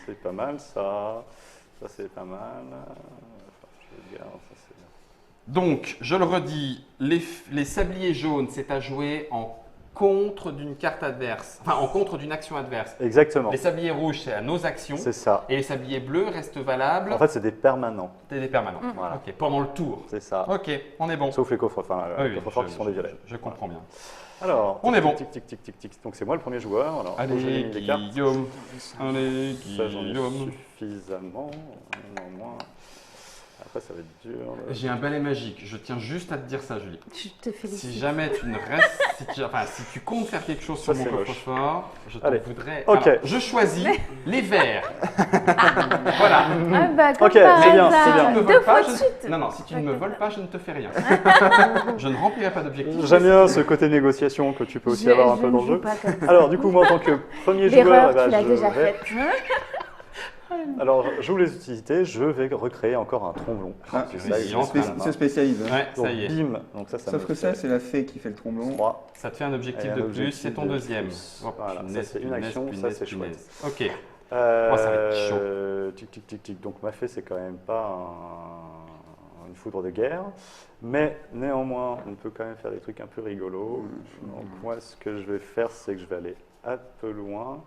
C'est pas mal ça. Ça, c'est pas mal. Enfin, je regarde, ça, c'est Donc, je le redis, les sabliers jaunes, c'est à jouer en contre d'une carte adverse, enfin en contre d'une action adverse. Exactement. Les sabliers rouges, c'est à nos actions. C'est ça. Et les sabliers bleus restent valables. En fait, c'est des permanents. C'est des permanents. Voilà. Ok, pendant le tour. C'est ça. Ok, on est bon. Sauf les coffres, enfin, Oui, les coffres forts qui sont des violets. Je comprends bien. Alors, On est bon. Tic, tic, tic, tic, tic. Donc, c'est moi le premier joueur. Alors, j'ai Allez, mis les cartes. Guillaume. Allez, Ça, j'en ai Guillaume. suffisamment. Néanmoins. Après, ça va être dur. J'ai un balai magique. Je tiens juste à te dire ça, Julie. Je te félicite. Si jamais tu ne restes, si tu comptes faire quelque chose sur Ça, mon c'est moche. coffre-fort, je t'en Allez. voudrais. Ok. Alors, je choisis les verts. Voilà. Ah bah, comme Ok, par c'est bien, hasard. c'est bien. Si tu ne me Deux voles fois pas, de suite. Non, si tu ne me voles pas, je ne te fais rien. Je ne remplirai pas d'objectifs. J'aime bien ce côté négociation que tu peux aussi avoir un peu dans le jeu. Alors, du coup, moi, en tant que premier joueur, L'erreur, eh ben, tu l'as je déjà vais- faite. Alors, j'ouvre les utilités, je vais recréer encore un tromblon. Ah, C'est oui, ça, il il entre me à fait la main. se spécialise. Hein. Ouais, Donc, ça y est. bim. Donc, ça Sauf me que ça, fait c'est la fée qui fait le tromblon. 3. Ça te fait un objectif Et un de plus, objectif c'est ton de deuxième. plus. Oh, Voilà, ça, punaise, c'est une punaise, action, ça, punaise, c'est chouette. punaise. Ok. Oh, ça va être Tic, tic, tic, tic. Donc, ma fée, c'est quand même pas une foudre de guerre. Mais néanmoins, on peut quand même faire des trucs un peu rigolos. Donc, moi, ce que je vais faire, c'est que je vais aller un peu loin.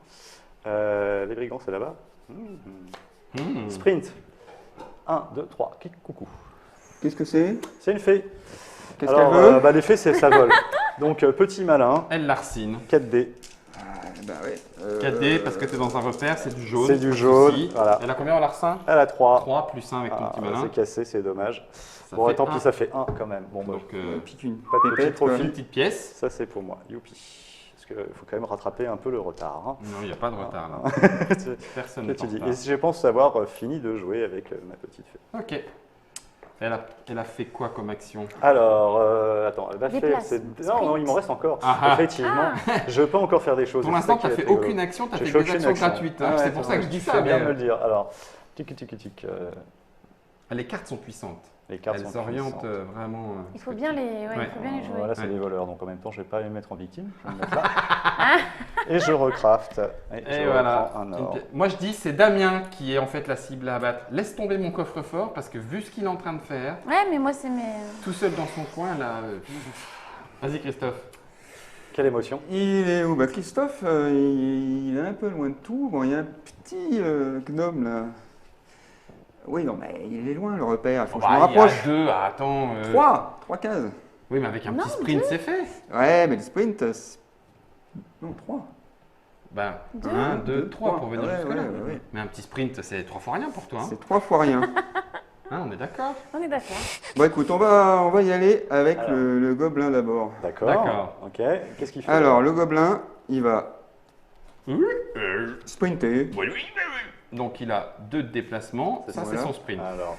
Les brigands, c'est là-bas. Sprint. 1, 2, 3. Coucou. Qu'est-ce que c'est? C'est une fée. Qu'est-ce qu'elle Alors, veut? les fées, ça vole. Donc, petit malin, Elle l'arsine. 4D. Ah, bah ouais. 4D parce que tu es dans un repère, c'est du jaune. C'est du pas de jaune, souci. voilà. Elle a combien en larcin? Elle a 3. 3 plus 1 avec ton petit malin. C'est cassé, c'est dommage. Ça Bon, fait tant pis, un. ça fait 1 quand même. Bon, bah, Donc, Pique une Pas de pépette, trop quoi. fine. une petite pièce. ça, c'est pour moi. Youpi. Parce qu'il faut quand même rattraper un peu le retard. Hein. Non, il n'y a pas de retard là. Personne Que n'est tu en dis. retard. Et je pense avoir fini de jouer avec ma petite fée. Ok. Elle a fait quoi comme action? Alors, attends, elle va Déplace. faire. Non, il m'en reste encore. Ah ah. Effectivement, je peux encore faire des choses. Pour C'est l'instant, ça tu n'as qui fait est rigolo. aucune action, tu as J'ai fait fait des aucune actions action. gratuites. Ah ouais, c'est pour ça que je dis ça. C'est bien Mais de me le dire. Alors, tic, tic, tic, tic. les cartes sont puissantes. Les cartes Elles sont orientent puissantes. vraiment. Il faut bien les, Ouais. il faut bien les jouer. Voilà, c'est Ouais. des voleurs, donc en même temps, je ne vais pas les mettre en victime. Je vais me mettre là. Et je recraft. Et Et je voilà. reprends un or. Moi, je dis, c'est Damien qui est en fait la cible à abattre. Laisse tomber mon coffre-fort parce que vu ce qu'il est en train de faire, Ouais, mais moi, c'est mes. tout seul dans son coin, là. Vas-y, Christophe. Quelle émotion. Il est où? Bah, Christophe, il est un peu loin de tout. Bon, il y a un petit gnome là. Oui, non, mais il est loin le repère. Il faut que je me Bah, il y a rapproche. 2, attends. 3 cases. Oui, mais avec un Non, petit sprint, c'est fait. Ouais, mais le sprint, non, 3. Ben, Deux. 1, 2, 3 pour venir Ouais, jusque-là. ouais, ouais, ouais. Mais un petit sprint, c'est 3 fois rien pour toi. Hein. C'est 3 fois rien. Hein, on est d'accord? On est d'accord. Bon, écoute, on va y aller avec Alors. le gobelin d'abord. D'accord. D'accord. Ok. Qu'est-ce qu'il fait Alors, le gobelin, il va Oui. sprinter. Donc, il a 2 de déplacement. Ça, Voilà. c'est son sprint. Alors,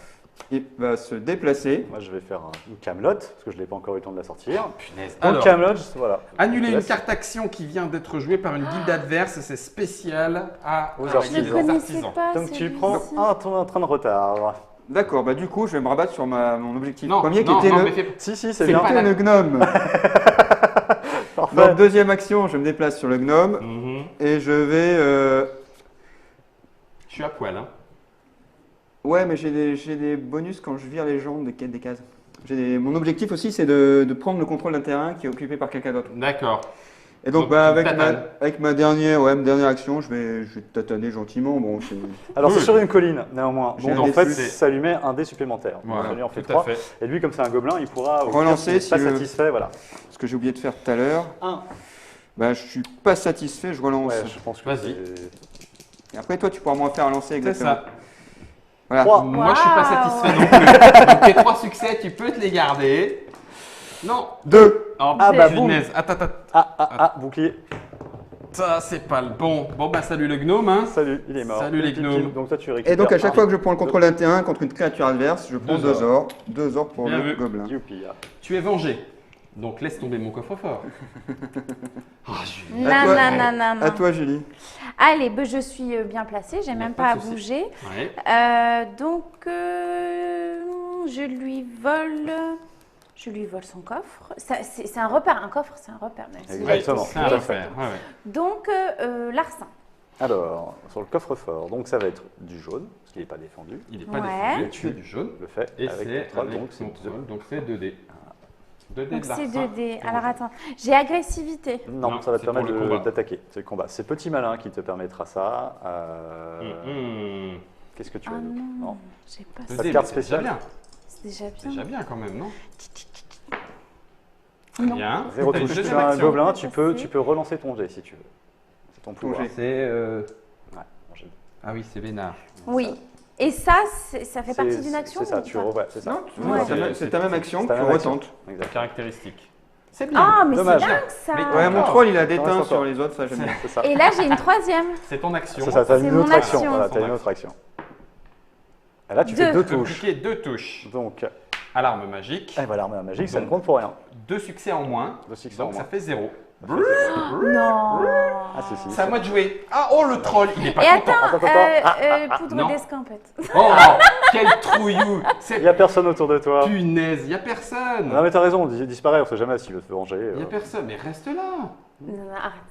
Il va se déplacer. moi, je vais faire une Camelot, parce que je n'ai pas encore eu le temps de la sortir. Punaise. Donc, Alors, Camelot, voilà. annuler Je une laisse. carte action qui vient d'être jouée par une guilde adverse, c'est spécial Aux avec Je artisans. ne les connaissais artisans. pas. Donc, tu celui-ci. prends un train de retard. D'accord, bah du coup, je vais me rabattre sur mon objectif Non, premier non, qui était non, le, mais fais- Si, c'est C'est bien. pas qui était la- le gnome. Parfait. Donc, deuxième action, je me déplace sur le gnome Mhm. et je vais. Je suis à poil. Hein. Ouais, mais j'ai des bonus quand je vire les gens des cases. Mon objectif aussi, c'est de prendre le contrôle d'un terrain qui est occupé par quelqu'un d'autre. D'accord. Et donc, Donc, bah, tu avec tatanes. ma dernière action, je vais tâtonner gentiment. Bon, c'est- Alors, Oui. c'est sur une colline, néanmoins. J'ai Donc, un en dé fait, plus. ça lui met un dé supplémentaire. Donc, Voilà, ça lui en fait tout à 3. fait. Et lui, comme c'est un gobelin, il pourra Relancer si pas si le- satisfait, voilà. ce que j'ai oublié de faire tout à l'heure. 1. Bah, je suis pas satisfait, je relance. Ouais, je pense que Vas-y. Et après, toi, tu pourras me refaire lancer C'est exactement. ça. Voilà. 3. Moi, je suis pas Waouh. satisfait non plus. Donc, tes 3 succès, tu peux te les garder. Non. 2. Oh, Ah, bah, punaise. Attends. Bouclier. Ça, c'est pas le bon. Bon, bah, salut le gnome. Hein. Salut, il est mort. Salut, les Pipi. gnomes. Donc, toi, tu récupères. Et donc, à chaque un. fois que je prends le contrôle d'un terrain contre une créature adverse, je prends 2 2 ors. 2 ors pour Bien le vu. gobelin. Youpi. Tu es vengé. Donc, laisse tomber mon coffre-fort. Ah, Julie. Non, À toi. non, non, non, non. À toi, Julie. Allez, bah, je suis bien placée, j'ai Y a même pas pas à de souci. bouger. Ouais. Donc, je lui vole son coffre. C'est un repère, un coffre, c'est un repère. Même si Exactement. C'est un Tout à affaire. Ouais, ouais. Donc, larcin. Alors, sur le coffre-fort, donc ça va être du jaune, parce qu'il n'est pas défendu. Il n'est pas Ouais. défendu, tu fais du jaune. Je le fais Et avec c'est ton troll, avec donc c'est ton deux. troll, donc c'est 2D. 2D Donc de c'est larcin. 2D. Alors attends, j'ai agressivité. Non, Non, ça va te c'est pour permettre le combat. d'attaquer. C'est le combat. C'est Petit Malin qui te permettra ça. Mhm. Qu'est-ce que tu Ah as d'autre non, j'ai pas ça. 2D, Pas de mais carte c'est déjà spéciale. bien. C'est déjà C'est bien. déjà bien quand même, non Non. Bien. Zéro T'as une touche. deuxième Tu as un action. gobelin, Ça, tu c'est- peux relancer ton jet si tu veux. C'est ton pouvoir. jet. C'est. Ouais, bon, j'ai- Ah oui, c'est Vénard. Oui. Et ça, ça fait partie c'est- d'une action C'est ça, ou tu pas ouais, c'est ça. Non, Ouais. c'est ta même action C'est que ta tu même action. retentes. Exact. Caractéristique. C'est bien. Ah, mais c'est Dommage. dingue ça. Mais- Ouais, mon troll, il a des T'en teints restes sur encore. les autres, ça j'aime bien. C'est ça. Et là, j'ai une troisième. C'est ton action. C'est ça, t'as C'est une mon autre action. action. Voilà, Ton t'as une autre action. Et là, tu fais Deux. deux touches. Cliquez 2 touches. Donc, Alarme magique. et voilà, l'arme magique, ça ne Donc, compte pour rien. 2 succès en moins. Deux succès Donc en ça moins. fait 0. Non. Ah, si, si. C'est à moi de jouer. Ah, oh le troll, il est pas Et content. attends, attends. poudre non. d'escampette. Oh, quel trouillou. Il C'est n'y a personne autour de toi. punaise, il n'y a personne. Non, mais t'as raison, disparaît, on sait jamais s'il veut se venger. Il n'y a personne, mais reste là. Non, non, arrête.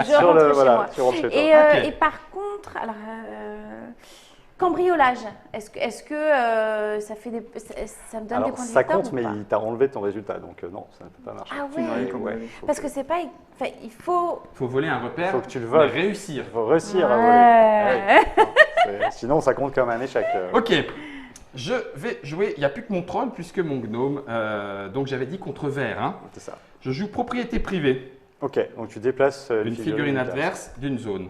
Je Sur rentre le, chez voilà, moi. tu rentres chez toi. Ok. Et par contre, alors, cambriolage, est-ce que ça fait ça me donne des Alors, points de ça victoire compte, ou mais pas il t'a enlevé ton résultat, donc non, ça ne peut pas marcher. Ah Tu n'as rien ouais. comme Ouais. avis. Parce que c'est pas, enfin, il faut. Il faut voler un repère. Faut que tu le mais voles. réussir. Il faut réussir à voler. Ouais. Ouais. Sinon, ça compte comme un échec. Ok. Je vais jouer. Il n'y a plus que mon troll puisque mon gnome. Donc j'avais dit contre vert. Hein. C'est ça. Je joue propriété privée. Ok, donc tu déplaces Une figurine adverse. adverse d'une zone.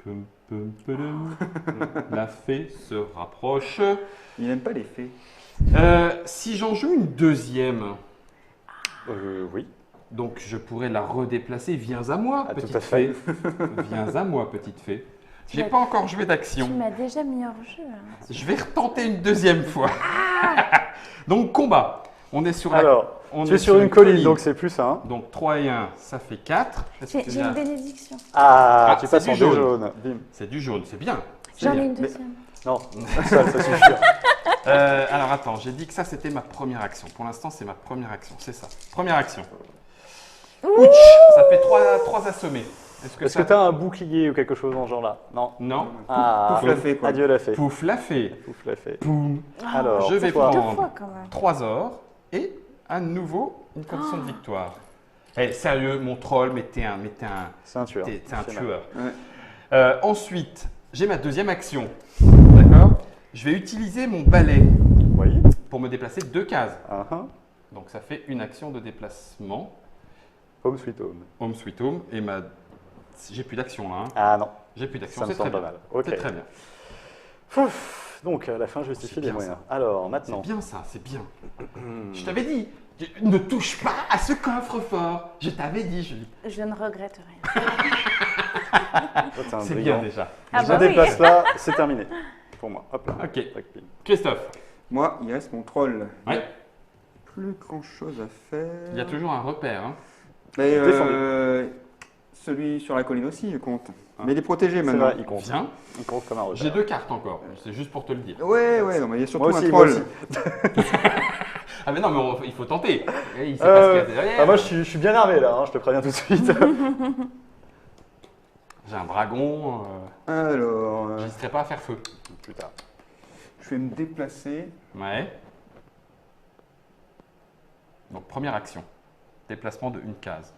Pum, pum, pum. La fée se rapproche. Il n'aime pas les fées. Si j'en joue une deuxième, Oui. donc je pourrais la redéplacer. Viens à moi, Ah, tout petite à fait. fée. Viens à moi, petite fée. J'ai m'as- pas encore joué Tu d'action. m'as déjà mis hors jeu. Hein. Je vais retenter une deuxième fois. Donc combat. On est sur la. Alors, on tu est es sur une colline, donc c'est plus 1. Donc 3 et 1, ça fait 4. J'ai une bénédiction. Ah, Ah, tu c'est passes du en jaune. jaune. Bim. C'est du jaune, c'est bien. C'est J'en ai bien. une deuxième. Non, ça suffit. Alors attends, j'ai dit que ça c'était ma première action. Pour l'instant, c'est ma première action, c'est ça. Première action. Ouch, ça fait 3 assommés. Est-ce que tu as un bouclier ou quelque chose dans ce genre-là? Non. Non. Ah, Pouf la fée, quoi. Adieu la fée. Pouf la fée. Pouf la fée. Poum. Alors, Je vais toi, Deux prendre fois quand même. 3 ors et à nouveau une condition de victoire. Eh, sérieux, mon troll, mais t'es un c'est un tueur. T'es un C'est tueur. Ouais. Ensuite, j'ai ma deuxième action. D'accord. Je vais utiliser mon balai Oui. pour me déplacer 2 cases. Uh-huh. Donc ça fait une action de déplacement. Home sweet home. Home sweet home. Et ma. J'ai plus d'action là. Hein. Ah non, J'ai plus d'action. ça me C'est très semble pas bien. mal. Ok. C'est très bien. Ouf. Donc, à la fin, justifie C'est les bien moyens. ça. Alors, C'est maintenant. bien ça, c'est bien. Je t'avais dit. Ne touche pas à ce coffre-fort. Je t'avais dit, Julie. Je ne regrette rien. Toi, t'es un C'est brigand. bien déjà. Ah Je bah me oui. déplace là, c'est terminé. Pour moi. Hop là. Ok. Tac, pile. Christophe, Moi, il reste mon troll. Il y a Ouais. plus grand chose à faire. il y a toujours un repère. Hein. Mais, Défendu. celui sur la colline aussi, il compte. Ah. Mais il est protégé C'est maintenant. vrai, il compte. Viens. Il compte comme un repère. J'ai 2 cartes encore. C'est juste pour te le dire. Ouais, ouais, non, mais il y a surtout Moi aussi, un moi troll. aussi. Ah mais non, mais il faut tenter. Et il sait pas ce qu'il y a derrière. Ah, moi, je suis bien armé là, hein, je te préviens tout de suite. J'ai un dragon. Alors, J'hésiterai pas à faire feu. Plus tard. je vais me déplacer. Ouais. Donc première action. Déplacement de une case.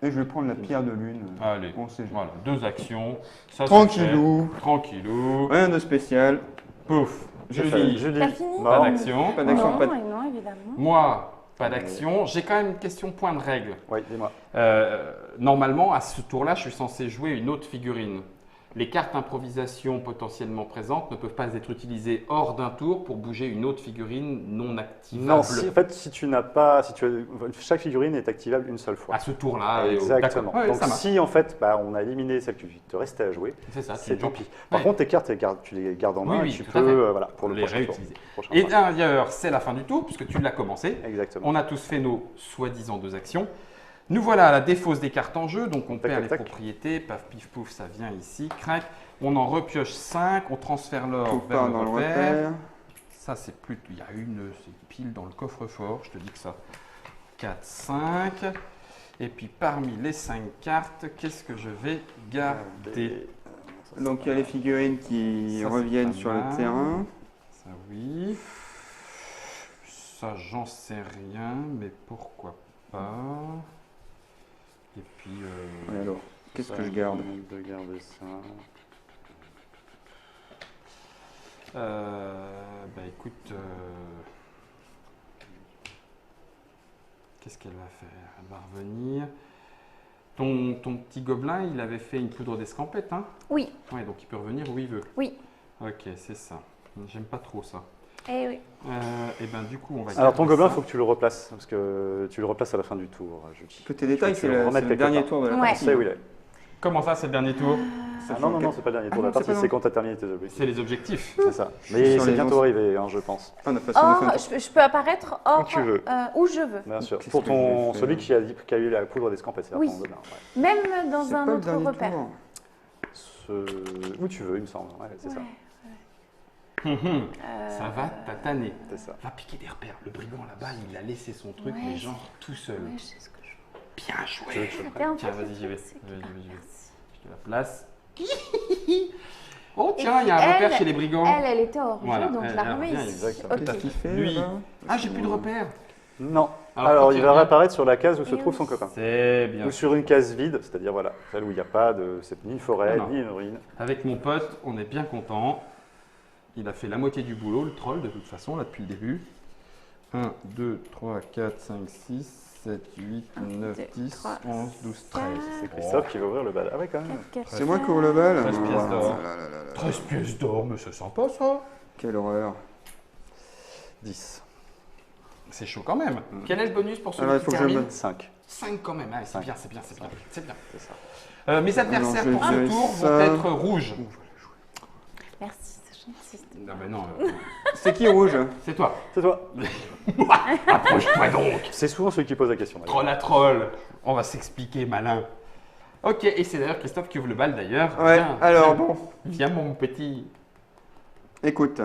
Et je vais prendre la pierre de lune. Allez. On sait jamais. Voilà, 2 actions. Ça, Tranquillou. c'est fait. Tranquillou. Rien de spécial. Pouf. J'ai Julie. Julie. T'as fini Pas Non. d'action. Pas d'action, Non, pas de- non, évidemment. Moi, pas d'action. J'ai quand même une question point de règle. Oui, dis-moi. Normalement, à ce tour-là, je suis censé jouer une autre figurine. Les cartes improvisation potentiellement présentes ne peuvent pas être utilisées hors d'un tour pour bouger une autre figurine non activable. Non, si, en fait, si tu n'as pas, si tu as, chaque figurine est activable une seule fois. À ce tour-là. Exactement. D'accord. Ouais, Donc ça marche. si en fait, on a éliminé celle qui te restait à jouer, C'est ça, c'est une tant jump. pis. Par Ouais. contre, tes cartes, tu les gardes en main Oui, et oui, tu tout à peux, fait. voilà, pour le Les prochain tour. réutiliser. Prochain Et tour. d'ailleurs, c'est la fin du tour puisque tu l'as commencé. Exactement. On a tous fait nos soi-disant 2 actions. Nous voilà à la défausse des cartes en jeu, donc on Tac, perd tac, les tac. propriétés, paf, pif, pouf, ça vient ici, crac. On en repioche 5, on transfère l'or Tout vers part le dans le repère. repère. Ça, c'est plus. Il y a une, c'est pile dans le coffre-fort, je te dis que ça. 4, 5. Et puis parmi les 5 cartes, qu'est-ce que je vais garder? Donc il y a les figurines qui Ça, c'est reviennent pas sur mal. le terrain. Ça oui. Ça j'en sais rien, mais pourquoi pas. Et puis Et alors, qu'est-ce Ça que je garde? de garder ça. bah écoute, qu'est-ce qu'elle va faire? Elle va revenir. Ton petit gobelin, il avait fait une poudre d'escampette, hein? Oui, Ouais, donc il peut revenir où il veut. oui. Ok, c'est ça. J'aime pas trop ça. Eh oui. Et ben du coup, on va. Alors ton garder gobelin, il ça. faut que tu le replaces, parce que tu le replaces à la fin du tour, Julie. Petit détail, Tu c'est peux le le, remettre c'est le quelque dernier part. tour de la Ouais. On partie. sait où il est. Comment ça, c'est le dernier tour? Ah, non, non, non, c'est pas le dernier tour de la non, c'est partie, pas c'est non. quand tu as terminé tes objectifs. C'est les objectifs. C'est ça. Mais Sur c'est les bientôt anciens. arrivé, hein, je pense. Ah, de toute façon, on a fait un Or, tour. je peux apparaître hors, Où tu veux. où je veux. Bien sûr. Qu'est-ce Pour que je vais faire celui qui a eu la poudre d'escampette, c'est Oui. ton gobelin. Ouais. Même dans C'est un pas le autre dernier repère. tour. Où tu veux, il me semble. Ouais, c'est ça. Ça va tataner. C'est ça. Va piquer des repères. Le brigand là-bas, il a laissé son truc, Ouais, mais genre tout seul. Ouais, je sais ce que je veux. Bien Tu veux joué. que je le prenne Regarde, Tiens, vas-y, j'y vais. c'est J'y vais, clair. j'y vais. Merci. Je te la place. Oh tiens, il y a un puis repère elle- chez les brigands. Elle était hors jeu, Voilà, donc je elle la remets revient, ici. exactement. Qu'est-ce Ok. qu'il fait Lui. là-bas Ah, j'ai plus de repères. Non. Alors, Alors, quand il il va revient- réapparaître sur la case où se Et trouve son oui. copain. C'est bien. Ou sur une case vide, c'est-à-dire voilà, celle où il n'y a pas de. C'est ni une forêt, Non. ni une ruine. Avec mon pote, on est bien content. Il a fait la moitié du boulot, le troll, de toute façon, là, depuis le début. 1, 2, 3, 4, 5, 6, 7, 8, 9, 2, 10, 3, 11, 12, 13. C'est Christophe qui va ouvrir le bal. Ah ouais, quand même. C'est moi qui ouvre le bal. 13 pièces d'or. Ah là là là là. 13 pièces d'or, mais c'est sympa ça. Quelle horreur. 10. C'est chaud quand même. Quel est le bonus pour celui Alors, il qui faut que je termine me- 5. 5 quand même. Ah, c'est 5. bien, c'est bien, c'est bien. C'est bien. C'est ça. Mes adversaires Alors, je pour ce vais tour ça. vont être rouges. Merci, c'est gentil. Non, mais non, C'est qui rouge? c'est toi. C'est toi. Approche-toi donc. C'est souvent ceux qui posent la question. d'ailleurs. Troll à troll. On va s'expliquer, malin. Ok, et c'est d'ailleurs Christophe qui ouvre le bal d'ailleurs. Ouais, Viens, alors viens. bon, Viens mon petit. écoute.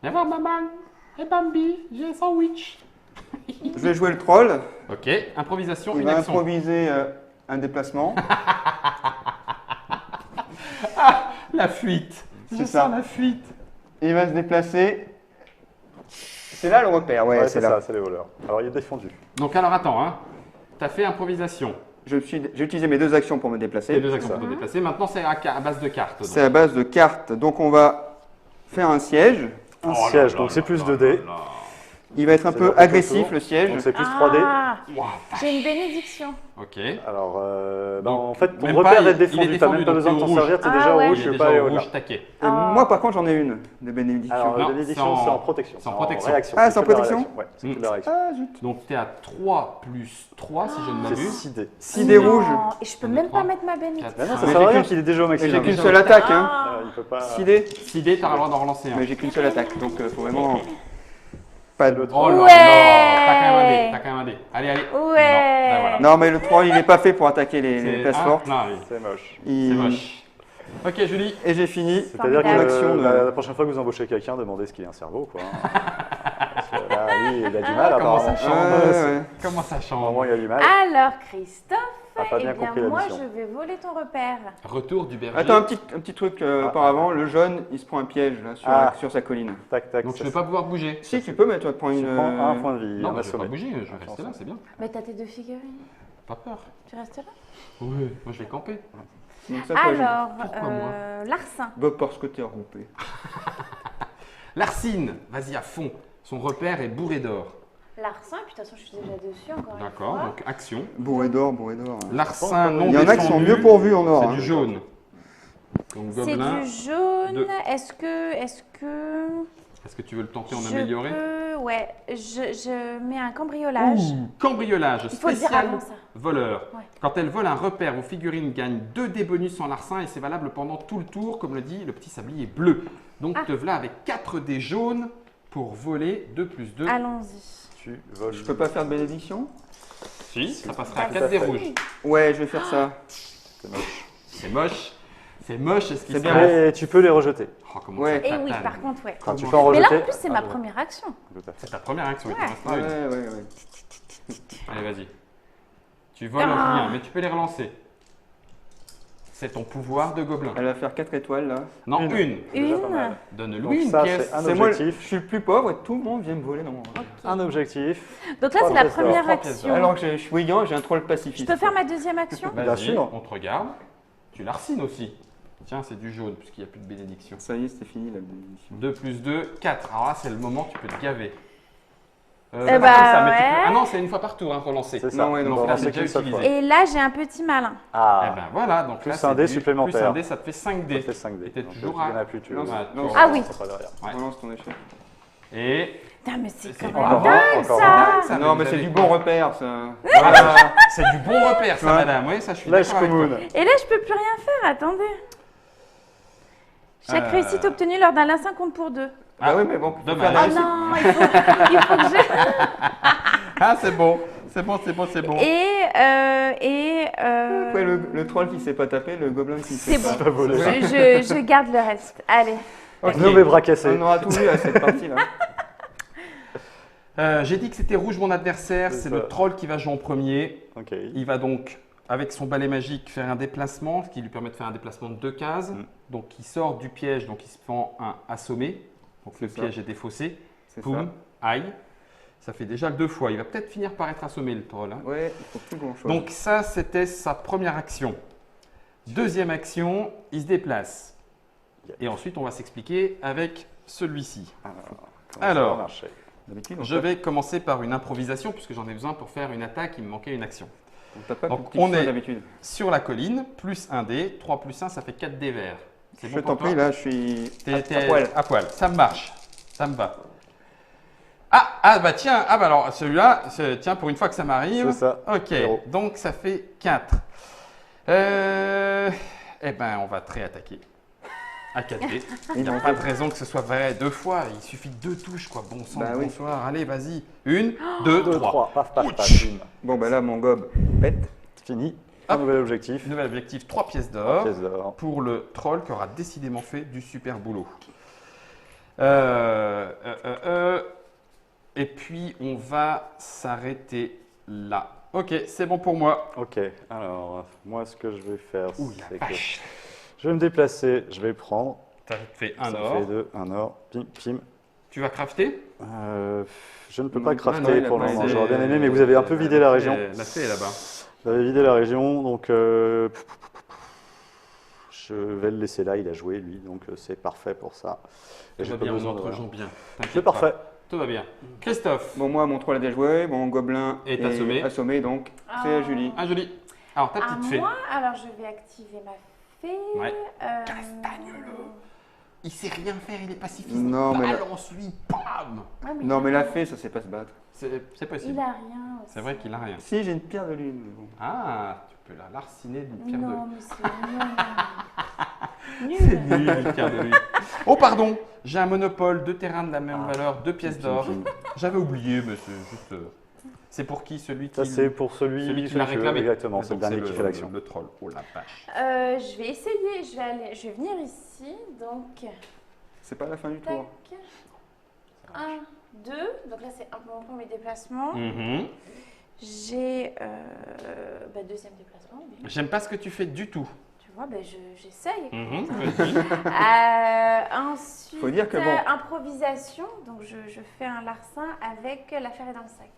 Viens voir maman. Et Bambi, j'ai un sandwich. Je vais jouer le troll. Ok, improvisation, Il une va action. improviser un déplacement. La fuite. C'est Je ça. sens la fuite. Il va se déplacer. C'est là le repère, ouais, Ouais, c'est c'est là. ça, c'est les voleurs. Alors il est défendu. Donc alors attends, hein. T'as fait improvisation. J'ai utilisé mes deux actions pour me Les déplacer. deux actions pour te déplacer. Maintenant c'est à base de cartes. donc. C'est à base de cartes. Donc on va faire un siège. Un Oh là siège, là donc c'est là plus là 2 dés. là là. Il va être un C'est peu la agressif photo. le siège. Donc c'est plus 3 dés. Ah, Ouah, j'ai une bénédiction. ok. Alors, Donc, en fait, ton même repère pas, il est est défendu. T'as défendu, même pas donc besoin de t'es t'en au servir, t'es rouge. déjà Ah au ouais. rouge, Il je est suis pas déjà allé au au-delà. rouge taquet. Et Ah. moi par contre j'en ai une de bénédiction. Alors, Non, la bénédiction, c'est en- c'est en protection. c'est en protection. réaction. Ah, c'est en que de la protection réaction. Ouais, c'est que de la réaction. Ah zut. Donc t'es à 3 plus 3 si je ne C'est m'abuse. 6 dés. 6 des Non, rouges. et je peux On est même trois. pas mettre ma bénédiction. Quatre. Mais non, Ah, ça mais sert à j'ai rien qu'une- qu'il est déjà au Et maximum. j'ai qu'une déjà. seule attaque, hein. Ah. Il peut pas. 6 dés. 6 dés, t'as le droit d'en relancer un. Mais j'ai qu'une seule attaque, donc faut vraiment pas de. Oh là là, Ouais. t'as quand même un dé, t'as quand même un dé. Allez, allez. Ouais. Non, ben voilà. Non mais le troll il est pas fait pour attaquer les C'est places un- fortes. Non, oui, C'est moche. c'est Il- moche. Ok, Julie. Et j'ai fini. C'est-à-dire que Formidable. Action de- la prochaine fois que vous embauchez quelqu'un, demandez ce qu'il a un cerveau, quoi. Parce que là, lui, il a du mal, Comment ça apparemment. change Ouais. Comment ça Normalement, change il a du mal. Alors, Christophe, A pas eh bien bien, compris la moi, mission. je vais voler ton repère. Retour du berger. Attends, un petit truc auparavant. Le jaune il se prend un piège là, Ah. sur sa colline. Tac, tac. Donc je ça- ne vais pas pouvoir bouger. Si tu peux, mais tu vas te prendre Tu une. prends un point de vie, Non, un mais je vais pas assommé. bouger, je vais Ah, rester là, c'est bien. Mais t'as tes deux figurines. Pas peur. Tu restes là. Oui, moi je vais camper. Donc ça, toi, Alors, Pourquoi moi Larcin. Bah, parce que t'es roupé. Larcine, vas-y à fond. Son repère est bourré d'or. Larcin, puis de toute façon, je suis déjà dessus encore une D'accord, fois. donc action. Bourré d'or, bourré d'or. Larcin non Il y en a qui sont défendu, mieux pourvus en or. C'est hein. du jaune. Donc C'est gobelin, du jaune. deux. Est-ce que est-ce que tu veux le tenter en je amélioré peux... Ouais, je mets un cambriolage. Ouh, cambriolage Il faut le dire spécial avant ça. voleur. Ouais. Quand elle vole un repère ou figurine, gagne 2 dés bonus en larcin et c'est valable pendant tout le tour, comme le dit le petit sablier bleu. Donc Ah. te voilà avec 4 dés jaunes pour voler 2 plus 2. Allons-y. Tu voles. Je peux pas faire de bénédiction? Si, ça passerait à Tout 4 à dés fait. rouges. Ouais, je vais faire ça. C'est moche. C'est moche. C'est moche, est-ce qu'il C'est se bien. passe Et tu peux les rejeter. Oh, comment Ouais. ça Et oui, tatane. par contre, ouais. Quand tu Comment peux en Mais rejeter. là, en plus, c'est ma ouais. première action. Tout à fait. C'est ta première action, il Ouais. t'en restera une. Ouais. Allez, vas-y. Tu voles rien, mais tu peux les relancer. C'est ton pouvoir de gobelin. Elle va faire 4 étoiles là. Non, Une. une. Déjà pas mal. Donc Donne-lui une ça, pièce. c'est un C'est moi, je objectif. suis le plus pauvre et tout le monde vient me voler dans mon. Un objectif. Donc là, Trois c'est la pièces d'or, première trois pièces action. d'or. Alors que je suis bruyant, j'ai un troll Je pacifiste. peux faire ma deuxième action Bien Vas-y, sûr. on te regarde. Tu l'arsines aussi. Tiens, c'est du jaune, puisqu'il n'y a plus de bénédiction. Ça y est, c'était fini la bénédiction. 2 plus 2, 4. Alors là, c'est le moment, tu peux te gaver. Eh pas bah, comme ça, mais tu ouais. peux- Ah non, c'est une fois par tour, hein, relancer. C'est ça. Non, ouais, non, Donc, Donc là, on c'est sait déjà qu'une seule utilisé. fois. Et là, j'ai un petit malin. Eh Ah, ben voilà, donc Plus là, un c'est dé du- supplémentaire. Plus un dé, ça te fait 5 ça dés. fait 5 dés. Et t'es Donc, toujours il y en à- a plus, tu Non, veux. Ouais, non, tu Ah oui. C'est pas derrière. Ouais. Relance ton échec. Et Putain, mais c'est quand encore même dingue encore ça. Ça, Non, vous mais c'est avez du quoi bon repère ça. Voilà, c'est du bon repère, ça, Ouais. madame. Oui, ça, je suis Lâche d'accord avec toi. commune. Et là, je peux plus rien faire, attendez. Chaque réussite Euh. obtenue lors d'un larcin compte pour 2. Ah oui, mais bon, faut dommage. faire Oh des non, il faut que je... Ah, c'est bon. C'est bon, c'est bon, c'est bon. Après, le troll qui s'est pas tapé, le gobelin qui C'est s'est bon. Pas volé. Je garde le reste. Allez. Ok. Nommé bras cassé. On aura tout vu à cette partie là. J'ai dit que c'était rouge mon adversaire, C'est c'est ça. le troll qui va jouer en premier. Ok. Il va donc, avec son balai magique, faire un déplacement, ce qui lui permet de faire un déplacement de 2 cases. Mm. Donc il sort du piège, donc il se prend un assommé. Donc le C'est ça. piège est défaussé. C'est Poum, ça. aïe. Ça fait déjà 2 fois. Il va peut-être finir par être assommé le troll. Hein. Ouais, il faut plus grand chose. Donc ça, c'était sa première action. Deuxième action, il se déplace. Yep. Et ensuite, on va s'expliquer avec celui-ci. Comment Alors. ça va marcher? D'habitude, on Je vais commencer par une improvisation puisque j'en ai besoin pour faire une attaque. Il me manquait une action. tape pas Donc, plus petit on que ça est- d'habitude. Sur la colline, plus 1 dé, 3 plus 1, ça fait 4 dés verts. C'est Je bon t'en pour toi prie, là, je suis T'es à poil. à poil. Ça marche. Ça me va. Ah bah tiens, bah alors celui-là, tiens, pour une fois que ça m'arrive. C'est ça. Ok, Zéro. donc ça fait 4. Eh ben, on va te réattaquer. À 4 dés. Il n'y a pas de raison que ce soit vrai 2 fois. Il suffit de 2 touches, quoi. Bon sang, Bah oui. bonsoir. Allez, vas-y. 1, 2, 2, 3. 3. Paf, paf, paf. Ouch. Bim. Bon, bah là, mon gobe pète. Fini. Un Hop. nouvel objectif. Nouvel objectif, 3 pièces d'or. Pièce d'or. Pour le troll qui aura décidément fait du super boulot. Et puis, on va s'arrêter là. Ok, c'est bon pour moi. Ok. Alors, moi, ce que je vais faire, Ouh la c'est que vache. je vais me déplacer. Je vais prendre. Ça te fait un Ça or. fait 2. Un or. Pim, pim. Tu vas crafter Je ne peux Non, pas non, crafter il a pour pas le moment. aidé. J'aurais bien aimé, mais vous avez un peu vidé la région. La fée est là-bas. Vous avez vidé la région, donc je vais le laisser là. Il a joué, lui, donc c'est parfait pour ça. Et Tout j'ai va pas bien, on besoin de entre rien. gens bien. C'est T'inquiète parfait. pas. Tout va bien. Christophe. Bon, moi, mon troll a déjoué, mon gobelin Est assommé. donc c'est à Julie. Ah, joli. Alors, ta À petite fée. moi, alors je vais activer ma fée. Ouais. Castagne-le. Il sait rien faire, il est pacifiste. Non, mais là- Balance-lui, bam. Non, mais la fée, ça sait pas se battre. C'est Il possible. a rien aussi. C'est vrai qu'il a rien. Si, j'ai une pierre de lune. mais bon. Ah, tu peux la larciner d'une pierre de Non, mais c'est C'est nul. nul, une pierre de lune. Oh, pardon, j'ai un monopole, 2 terrains de la même valeur, 2 pièces d'or. J'avais oublié, mais c'est juste. C'est pour qui celui qui. Ça, c'est pour celui qui l'a qui veut, réclamé. exactement, c'est le Donc, dernier qui fait l'action. Le troll. Oh la vache. Je vais essayer, je vais venir ici, donc C'est pas la fin du tac, tour. 1, 2, donc là c'est un peu mon premier déplacement. Mhm. J'ai deuxième déplacement, oui. J'aime pas ce que tu fais du tout. Tu vois, j'essaye. Mhm, vas-y. Ensuite, Faut dire que bon. improvisation, donc je fais un larcin avec la ferraille dans le sac.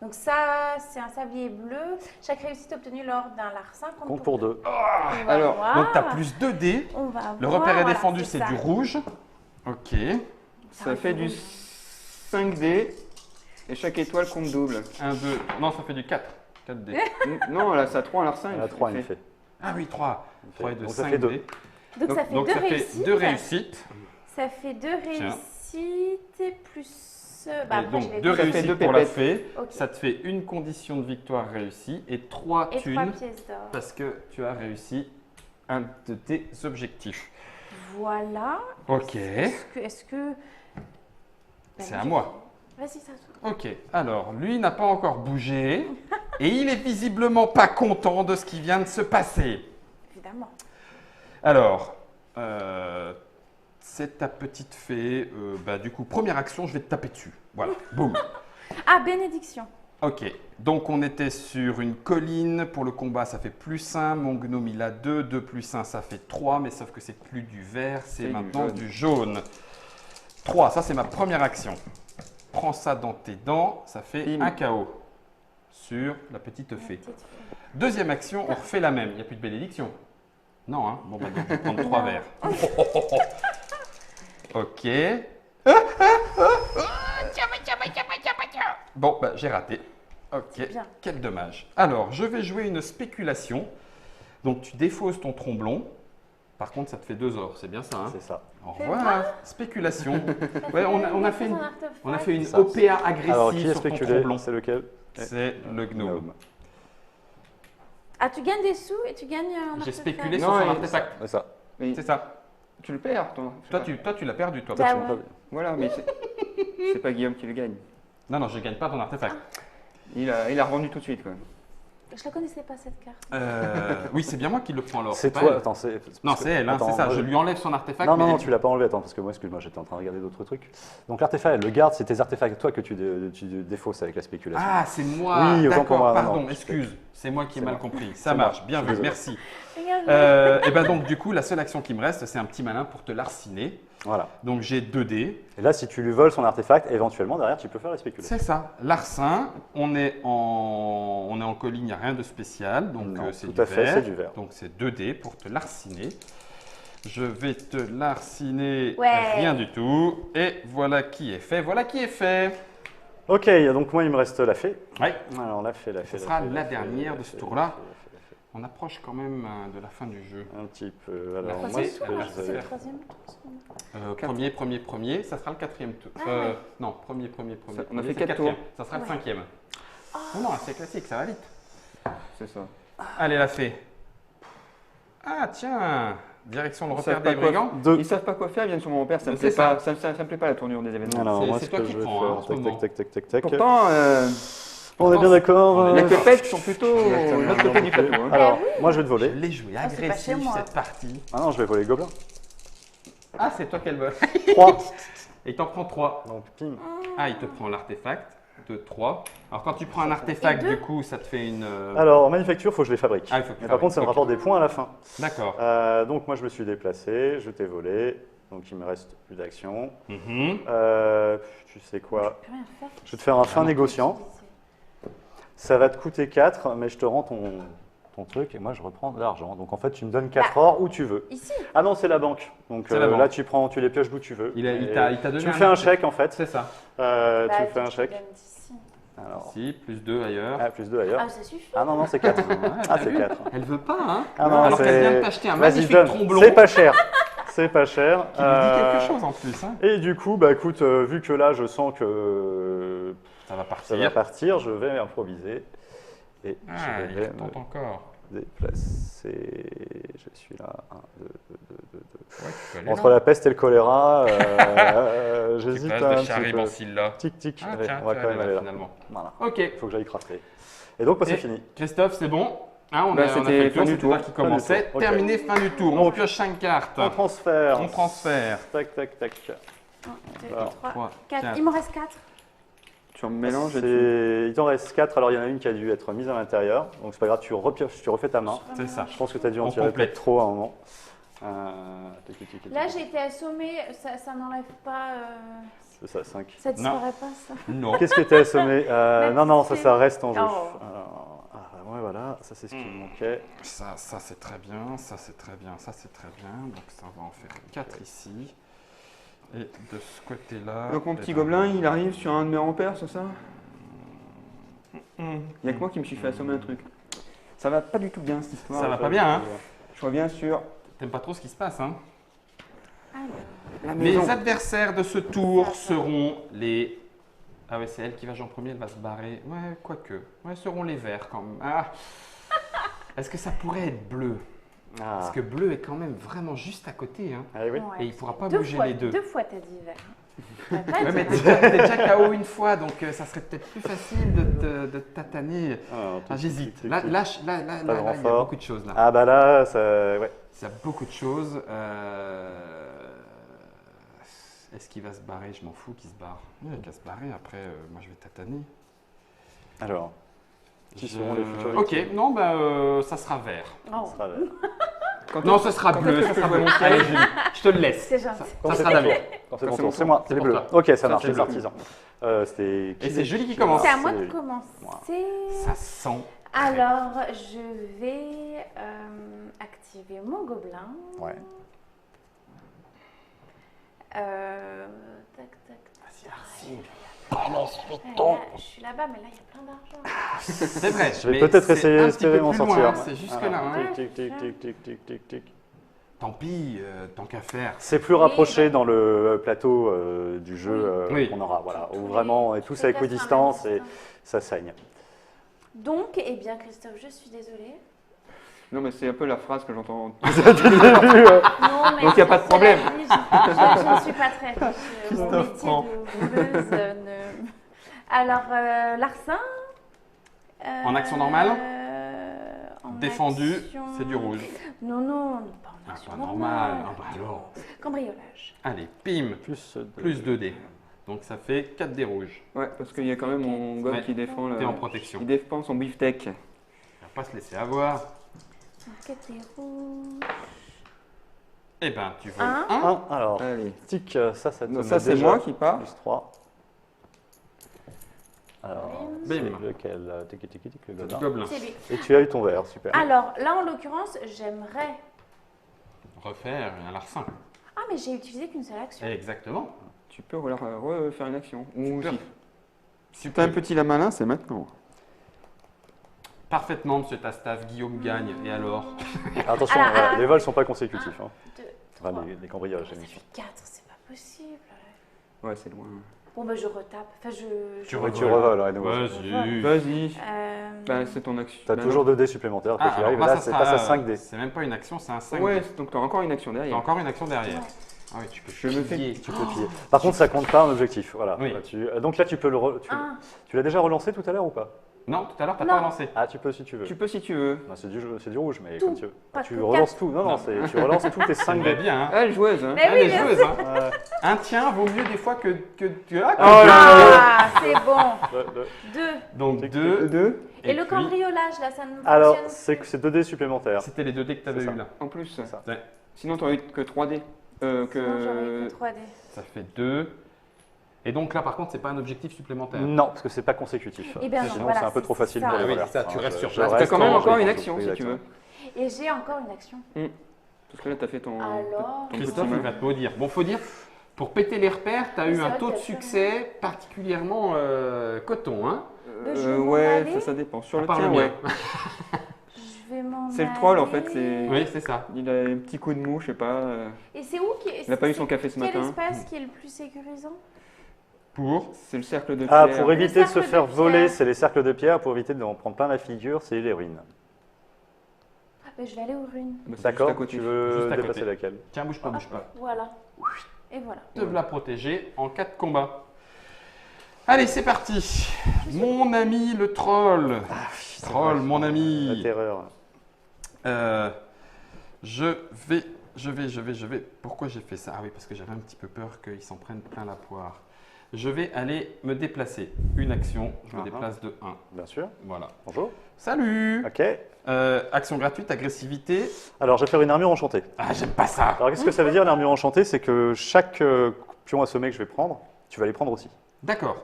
Donc ça, c'est un sablier bleu. Chaque réussite obtenue lors d'un larcin Compte pour 2. On va Alors, voir. Donc, tu as plus 2 dés. On va Le voir, repère est voilà, défendu, c'est ça. du rouge. Ok. Ça fait du 5D et chaque étoile compte double. 1, 2. Non, ça fait du 4. 4 dés. Non, là, ça a 3 en larcin. Il y en a 3 en effet. Ah oui, 3. 3 et 2, Donc ça 5 fait 2. dés. Donc ça fait Donc deux ça fait réussites. 2 réussites. Ça fait 2 Tiens. réussites plus. Et après, je donc vais 2 Ça fait réussites deux pour la pépettes. fée. Ok. Ça te fait une condition de victoire réussie et 3 Et 3 thunes pièces d'or. parce que tu as réussi un de tes objectifs. Voilà. Ok. Est-ce que. C'est à moi. Vas-y, ça se Ok. Alors, lui n'a pas encore bougé et il est visiblement pas content de ce qui vient de se passer. Évidemment. Alors, c'est ta petite fée. Du coup, première action, je vais te taper dessus. Voilà. Boum. Ah, bénédiction. Ok, donc on était sur une colline. Pour le combat, ça fait +1. Mon gnome, il a 2. 2 + 1, ça fait 3. Mais sauf que c'est plus du vert, c'est C'est du maintenant jaune. du jaune. 3, ça c'est ma première action. Prends ça dans tes dents, ça fait Bim. un KO sur la petite fée. Petite fée. Deuxième action, on refait la même. Il n'y a plus de bénédiction. Non, hein. Bon, bah, donc, je vais prendre 3 verres. Ok. Bon, bah, j'ai raté. Ok, bien. quel dommage. Alors, je vais jouer une spéculation. Donc, tu défausses ton tromblon. Par contre, ça te fait 2 ors. C'est bien ça, hein? C'est ça. Au C'est revoir. Spéculation. Ouais, on a fait une Ça. OPA agressive Alors, qui est sur ton spéculé? tromblon. C'est lequel? C'est le gnome. Ah, tu gagnes des sous et tu gagnes un J'ai artefact. spéculé Non, sur son et- artefact. C'est ça. Mais C'est ça. tu le perds, toi. Toi, tu l'as perdu, toi. Bah Tu ouais. m'as pas vu. Voilà, mais c'est pas Guillaume qui le gagne. Non, non, je ne gagne pas ton artefact. Il a revendu tout de suite, quoi. Je la connaissais pas cette carte. Oui, c'est bien moi qui le prends alors. C'est pas toi. elle. Attends, c'est. Non, c'est elle, hein, Attends, c'est ça. moi, Je lui enlève son artefact. Non, mais non, non, elle- tu l'as pas enlevé. Attends, parce que moi, excuse-moi, j'étais en train de regarder d'autres trucs. Donc, l'artefact, elle le garde, c'est tes artefacts, toi, que tu défausses avec la spéculation. Ah, c'est moi. Oui, autant pour D'accord, moi, non, pardon, non. excuse. C'est moi qui ai C'est mal moi. compris. Ça C'est moi. marche, bien Je suis vu, désolé. merci. Regarde. Et ben donc, du coup, la seule action qui me reste, c'est un petit malin pour te larciner. Voilà. Donc, j'ai 2 dés. Et là, si tu lui voles son artefact, éventuellement, derrière, tu peux faire la spéculation. C'est ça, larcin. On est en colline, il n'y a rien de spécial. Donc, Non, c'est tout du à fait, vert. c'est du vert. Donc, c'est 2 dés pour te larciner. Je vais te larciner, Ouais. rien du tout. Et voilà qui est fait. Voilà qui est fait. Ok, donc moi, il me reste la fée. Ouais. Alors, la fée. Ce sera la dernière de ce tour-là. On approche quand même de la fin du jeu. Un petit peu. Alors, moi, troisième ce tour, que là, je C'est vais. le troisième tour. Premier, ça sera le 4e tour. Ah ouais. Non, premier. Ça, on a fait c'est le 4 4e. tours. Ça sera le Ouais. 5e. Non, non, c'est classique, ça va vite. C'est ça. Allez, la fée. Ah, tiens, direction le Ils repère savent pas des quoi- brigands. Deux. Ils savent pas quoi faire, ils viennent sur mon repère, ça me C'est plaît ça. pas. Ça me plaît pas la tournure des événements. Alors, C'est- moi, c'est ce toi que qui je vais prends, hein, en ce faire. moment. Tac. Pourtant, On est bien d'accord. les clopettes sont plutôt Exactement. de l'autre côté du plateau. hein. Alors, moi, je vais te Je voler. l'ai joué Ah, c'est pas chez agressif moi. cette partie. Ah non, je vais voler le gobelin. Ah, c'est toi qu'elle veut. 3. Et t'en prends 3. Donc, pim. Ah, il te prend l'artefact. 2, 3. Alors, quand tu prends un artefact, Et deux. du coup, ça te fait une. Alors, en manufacture, il faut que je les fabrique. Ah, il faut que tu Mais par contre, ça me fabriques. rapporte des points à la fin. D'accord. Donc, moi, je me suis déplacé, je t'ai volé. Donc, il me reste plus d'action. Mhm. Tu sais quoi? Je peux rien faire. Je vais te faire un fin négociant. Ça va te coûter 4, mais je te rends ton truc et moi, je reprends de l'argent. Donc, en fait, tu me donnes 4 or où tu veux. Ici. Ah non, c'est la banque. Donc, C'est la banque. là, tu les pioches d'où tu veux. Il Et t'a donné tu me un fais un artefact. chèque, en fait. C'est ça. Tu Bah, me fais un je te chèque. donne d'ici. Alors, Si, plus 2 ailleurs. ah, plus 2 ailleurs. Ah, ça suffit. Ah non, c'est 4. Ouais, Ah, t'as c'est vu 4. Elle veut pas, hein. Ah non, Alors qu'elle vient de c'est- t'acheter un Vas-y, magnifique John, tromblon. c'est pas cher. C'est pas cher. Qui lui dit quelque chose en plus, hein. Et du coup, bah écoute, vu que là, je sens que Ça va ça partir. va partir, je vais improviser. Et Ah, je il vais tente encore. me déplacer. Je suis là. 1, 2, 2. Ouais, tu peux aller Entre là. la peste et le choléra, Tu j'hésite passes un de petit Charib peu. en Scylla. Tic, tic. Ah, Allez, tiens, on va tu quand vas même aller aller là, là. finalement. Voilà. Ok. Il faut que j'aille crafter. Et donc, bah, c'est Et fini. Christophe, c'est bon. Hein, on Bah, a fait c'était le tour, fin du c'était tour. toi qui commençait. tour, ok. Terminé, fin du tour. On Donc, pioche 5 cartes. On transfère. On transfère. Tac. 1, 2, Alors, 3, 3, 4. Il m'en reste 4. Tu en mélanges et tu... Il t'en reste 4, alors il y en a une qui a dû être mise à l'intérieur. Donc c'est pas grave, tu repioches, tu refais ta main. C'est ça. Je pense que tu as dû en On tirer complète. peut-être trop à un moment. Là, j'ai été assommée. Ça n'enlève pas. C'est ça, 5. Ça disparaît pas, ça. Non. Qu'est-ce que tu as assommé Non, c'est- ça reste en jeu. Oh. Ouais, voilà, ça c'est ce qui me manquait. Ça c'est très bien. Ça c'est très bien. Ça c'est très bien. Donc ça, on va en faire 4 ici. Et de ce côté-là. Donc mon eh petit ben, gobelin, il arrive sur un de mes repères, c'est ça? hum, Il n'y a que moi qui me suis fait assommer un truc. Ça va pas du tout bien cette histoire. Ça va pas bien, hein. Je reviens sur T'aimes pas trop ce qui se passe, hein. Alors. la maison. Les adversaires de ce tour seront les. Ah ouais, c'est elle qui va jouer en premier, elle va se barrer. Ouais, quoique. Ouais, seront les verts quand même. Ah. Est-ce que ça pourrait être bleu? Ah, Parce que bleu est quand même vraiment juste à côté, hein. ah oui. Ouais. Et il pourra pas Deux bouger fois, les deux. 2 fois, t'as dit vert. T'as pas Ouais, dit mais vert. t'es déjà KO une fois, donc ça serait peut-être plus facile de tataner. Ah, j'hésite. Là, il y a renfort. beaucoup de choses là. Ah bah là, ça, ouais. Il y a beaucoup de choses. Est-ce qu'il va se barrer? Je m'en fous qu'il se barre. Il n'a qu'à se barrer, après, moi je vais tataner. Alors, qui seront les futurs Ok, victimes? non, bah, ça sera vert. Oh, Ça sera vert. Non, ce sera bleu. est-ce Ça que sera je peux bleu. jouer mon Allez, Julie, je te le laisse. c'est gentil. Quand Ça c'est sera ton Damien. tour. Quand c'est mon Quand tour, c'est c'est mon moi, C'est c'est les pour bleus. toi. Ok, ça Ça, marche, c'est les bleu. artisans. C'était Et c'est Julie qui commence. C'est à moi de C'est- commencer. Ça sent. Alors, je vais activer mon gobelin. Ouais. Tac, tac. Vas-y, Arcine. Je suis là-bas, mais là, il y a plein d'argent. C'est vrai. Je vais mais peut-être c'est essayer un petit d'espérer peu m'en plus loin, sortir. hein, c'est jusque là. hein. Ouais. Tic, tic, tic, tic, tic, tic, tic. Tant pis, tant qu'à faire. C'est plus Oui, rapproché bah- dans le plateau du jeu Oui. qu'on aura, voilà, où Oui, vraiment est tous c'est à peut-être un équidistance et même ça saigne. Donc, eh bien, Christophe, je suis désolée. Non, mais c'est un peu la phrase que j'entends. Non, mais Donc, il y a pas de c'est problème. la vie, je ne suis pas très riche. Mon Christophe métier prend. de voleuse ne... Alors, Larsin. En action normale en Défendu, action- c'est du rouge. Non, non, pas en Ah, action pas normale. normal. Ah, bah alors. Cambriolage. Allez, pim. Plus 2 dés. Donc ça fait 4 dés rouges. Ouais, parce qu'il y a quand même mon gobe Ouais. qui défend. T'es en protection. Il défend son beefsteak. Il va pas se laisser avoir. Enquête des rouges. Eh ben, tu veux Un. 1. Alors, Allez. tic, ça te Non, met ça, c'est déjà moi qui pars. Plus 3. Alors, Bim. c'est lequel Tic, tic, tic, le Du gobelin. gobelin. C'est lui. Et tu as eu ton verre, super. Alors, là, en l'occurrence, j'aimerais... Refaire un larcin. Ah, mais j'ai utilisé qu'une seule action. Exactement. Tu peux refaire une action. Ou Super. si t'as un petit la malin, c'est maintenant. Parfaitement, monsieur Tastav. Guillaume gagne. Et alors Attention, Alors, voilà, les vols sont pas consécutifs. Hein. 2, Enfin, 3. les cambriolages, Ça j'ai mis. fait 4, c'est pas possible. Ouais, c'est loin. Bon, bah, je retape. Enfin, je... Oui, tu revoles, ouais, nouveau. Vas-y. Vas-y. Euh, Bah, c'est ton action. T'as Bah, toujours 2 dés supplémentaires, quoi Ah, qu'il alors arrive. là, Là, ça c'est sera, passe à 5 dés. C'est même pas une action, c'est un 5 Ouais, dés. donc t'auras encore une action T'as derrière. encore une action derrière. Ouais. Ah oui, tu peux Je me fais- piller. Tu peux piller. Par contre, ça compte pas un objectif. Voilà. Oui. Donc là, tu peux le. Un. Tu l'as déjà relancé tout à l'heure ou pas? Non, tout à l'heure, t'as Non. pas relancé. Ah, tu peux si tu veux. Tu peux si tu veux. Non, c'est du rouge, mais Tout. comme tu veux. Pas Tu que relances quatre. tout. Non, Non. non, tu relances tous tes 5 Ça me va dés. bien, hein. Ah, joueuse, hein. Mais oui, Allez, bien joueuse, sûr. hein. Un tien vaut mieux des fois que ah, que Oh deux. là Ah, c'est bon. 2. Donc Tic, 2. Deux. Et, le puis, cambriolage, là, ça ne Alors, fonctionne c'est 2 dés supplémentaires. C'était les 2 dés que t'avais C'est ça. eu là. En plus. ça. Ouais. Sinon, t'aurais eu que 3D. Sinon, j'aurais eu Que... que 3D. Ça fait 2. Et donc là, par contre, c'est pas un objectif supplémentaire. Non, parce que c'est pas consécutif. Eh bien non, Sinon, voilà, c'est un peu trop c'est facile ça. pour les Oui, voleurs. c'est ça, tu Hein, restes je- sur je place. T'as reste quand même en- encore je une pense, action si tu exactement. veux. Et j'ai encore une action. Parce que là, t'as fait ton. Alors, ton Christophe, petit il va te maudire. Bon, faut dire, pour péter les repères, tu as Oui, eu c'est un vrai taux de qu'il y a ça. succès particulièrement coton. Hein. Je vais m'en Ouais, aller. ça dépend. Sur À le part tien, le mien. ouais. Je vais m'en C'est le troll, en aller. fait, c'est- Oui, c'est ça. Il a un petit coup de mou, je sais pas. Et c'est où qui... Il n'a pas eu son café ce Quel matin. espace qui est le plus sécurisant? Pour C'est le cercle de Ah, pierre. pour éviter de se cercle de faire voler, pierre. c'est les cercles de pierre. Pour éviter d'en prendre plein la figure, c'est les ruines. Ben, je vais aller aux ruines. Bah, c'est D'accord. juste à côté. Tu veux Juste à dépasser côté. laquelle? Tiens, bouge pas, bouge pas. Voilà. Et voilà. Te la protéger en cas de combat. Allez, c'est parti. Mon ami le troll. Troll, mon La ami. terreur. Je vais. Pourquoi j'ai fait ça? Ah oui, parce que j'avais un petit peu peur qu'ils s'en prennent plein la poire. Je vais aller me déplacer. Une action, je me déplace de 1. Bien sûr. Voilà. Bonjour. Salut. Ok. Action gratuite, agressivité. Alors, je vais faire une armure enchantée. Ah, j'aime pas ça. Alors, qu'est-ce que ça veut dire l'armure enchantée? C'est que chaque pion assommé que je vais prendre, tu vas les prendre aussi. D'accord.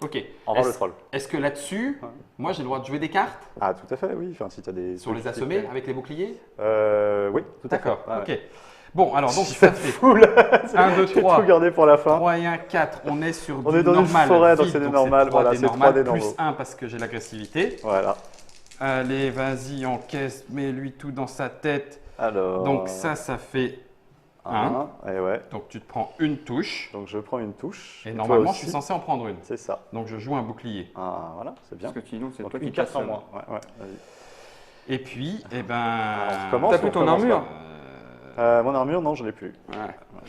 Ok. Au revoir le Est-ce troll. est-ce que là-dessus, Ouais. moi j'ai le droit de jouer des cartes Ah, tout à fait, oui. Enfin, si tu as des. sur les assommés avec les boucliers? Oui, tout à fait. D'accord. Ouais, Ok. ouais. Bon, alors donc Je ça fais fait fou là. 1, 2, J'ai 3. tout gardé pour la fin. 3 et 1, 4. On est sur On du est dans une normal. forêt, donc vide, c'est du donc normal, 3 voilà, des c'est 3 normales, des plus normaux. 1 parce que j'ai l'agressivité. Voilà. Allez, vas-y, encaisse, mets-lui tout dans sa tête. Alors. Donc ça fait 1. Et ouais. Donc tu te prends une touche. Donc je prends une touche. Et Toi normalement, je aussi. suis censé en prendre une. C'est ça. Donc je joue un bouclier. Ah, voilà, c'est bien. Parce que sinon, c'est Donc toi une qui passes 4 en moins. Ouais, ouais, vas-y. Et puis, eh ben. Alors, on commence, T'as plus on ton commence armure. Mon armure, non, je l'ai plus.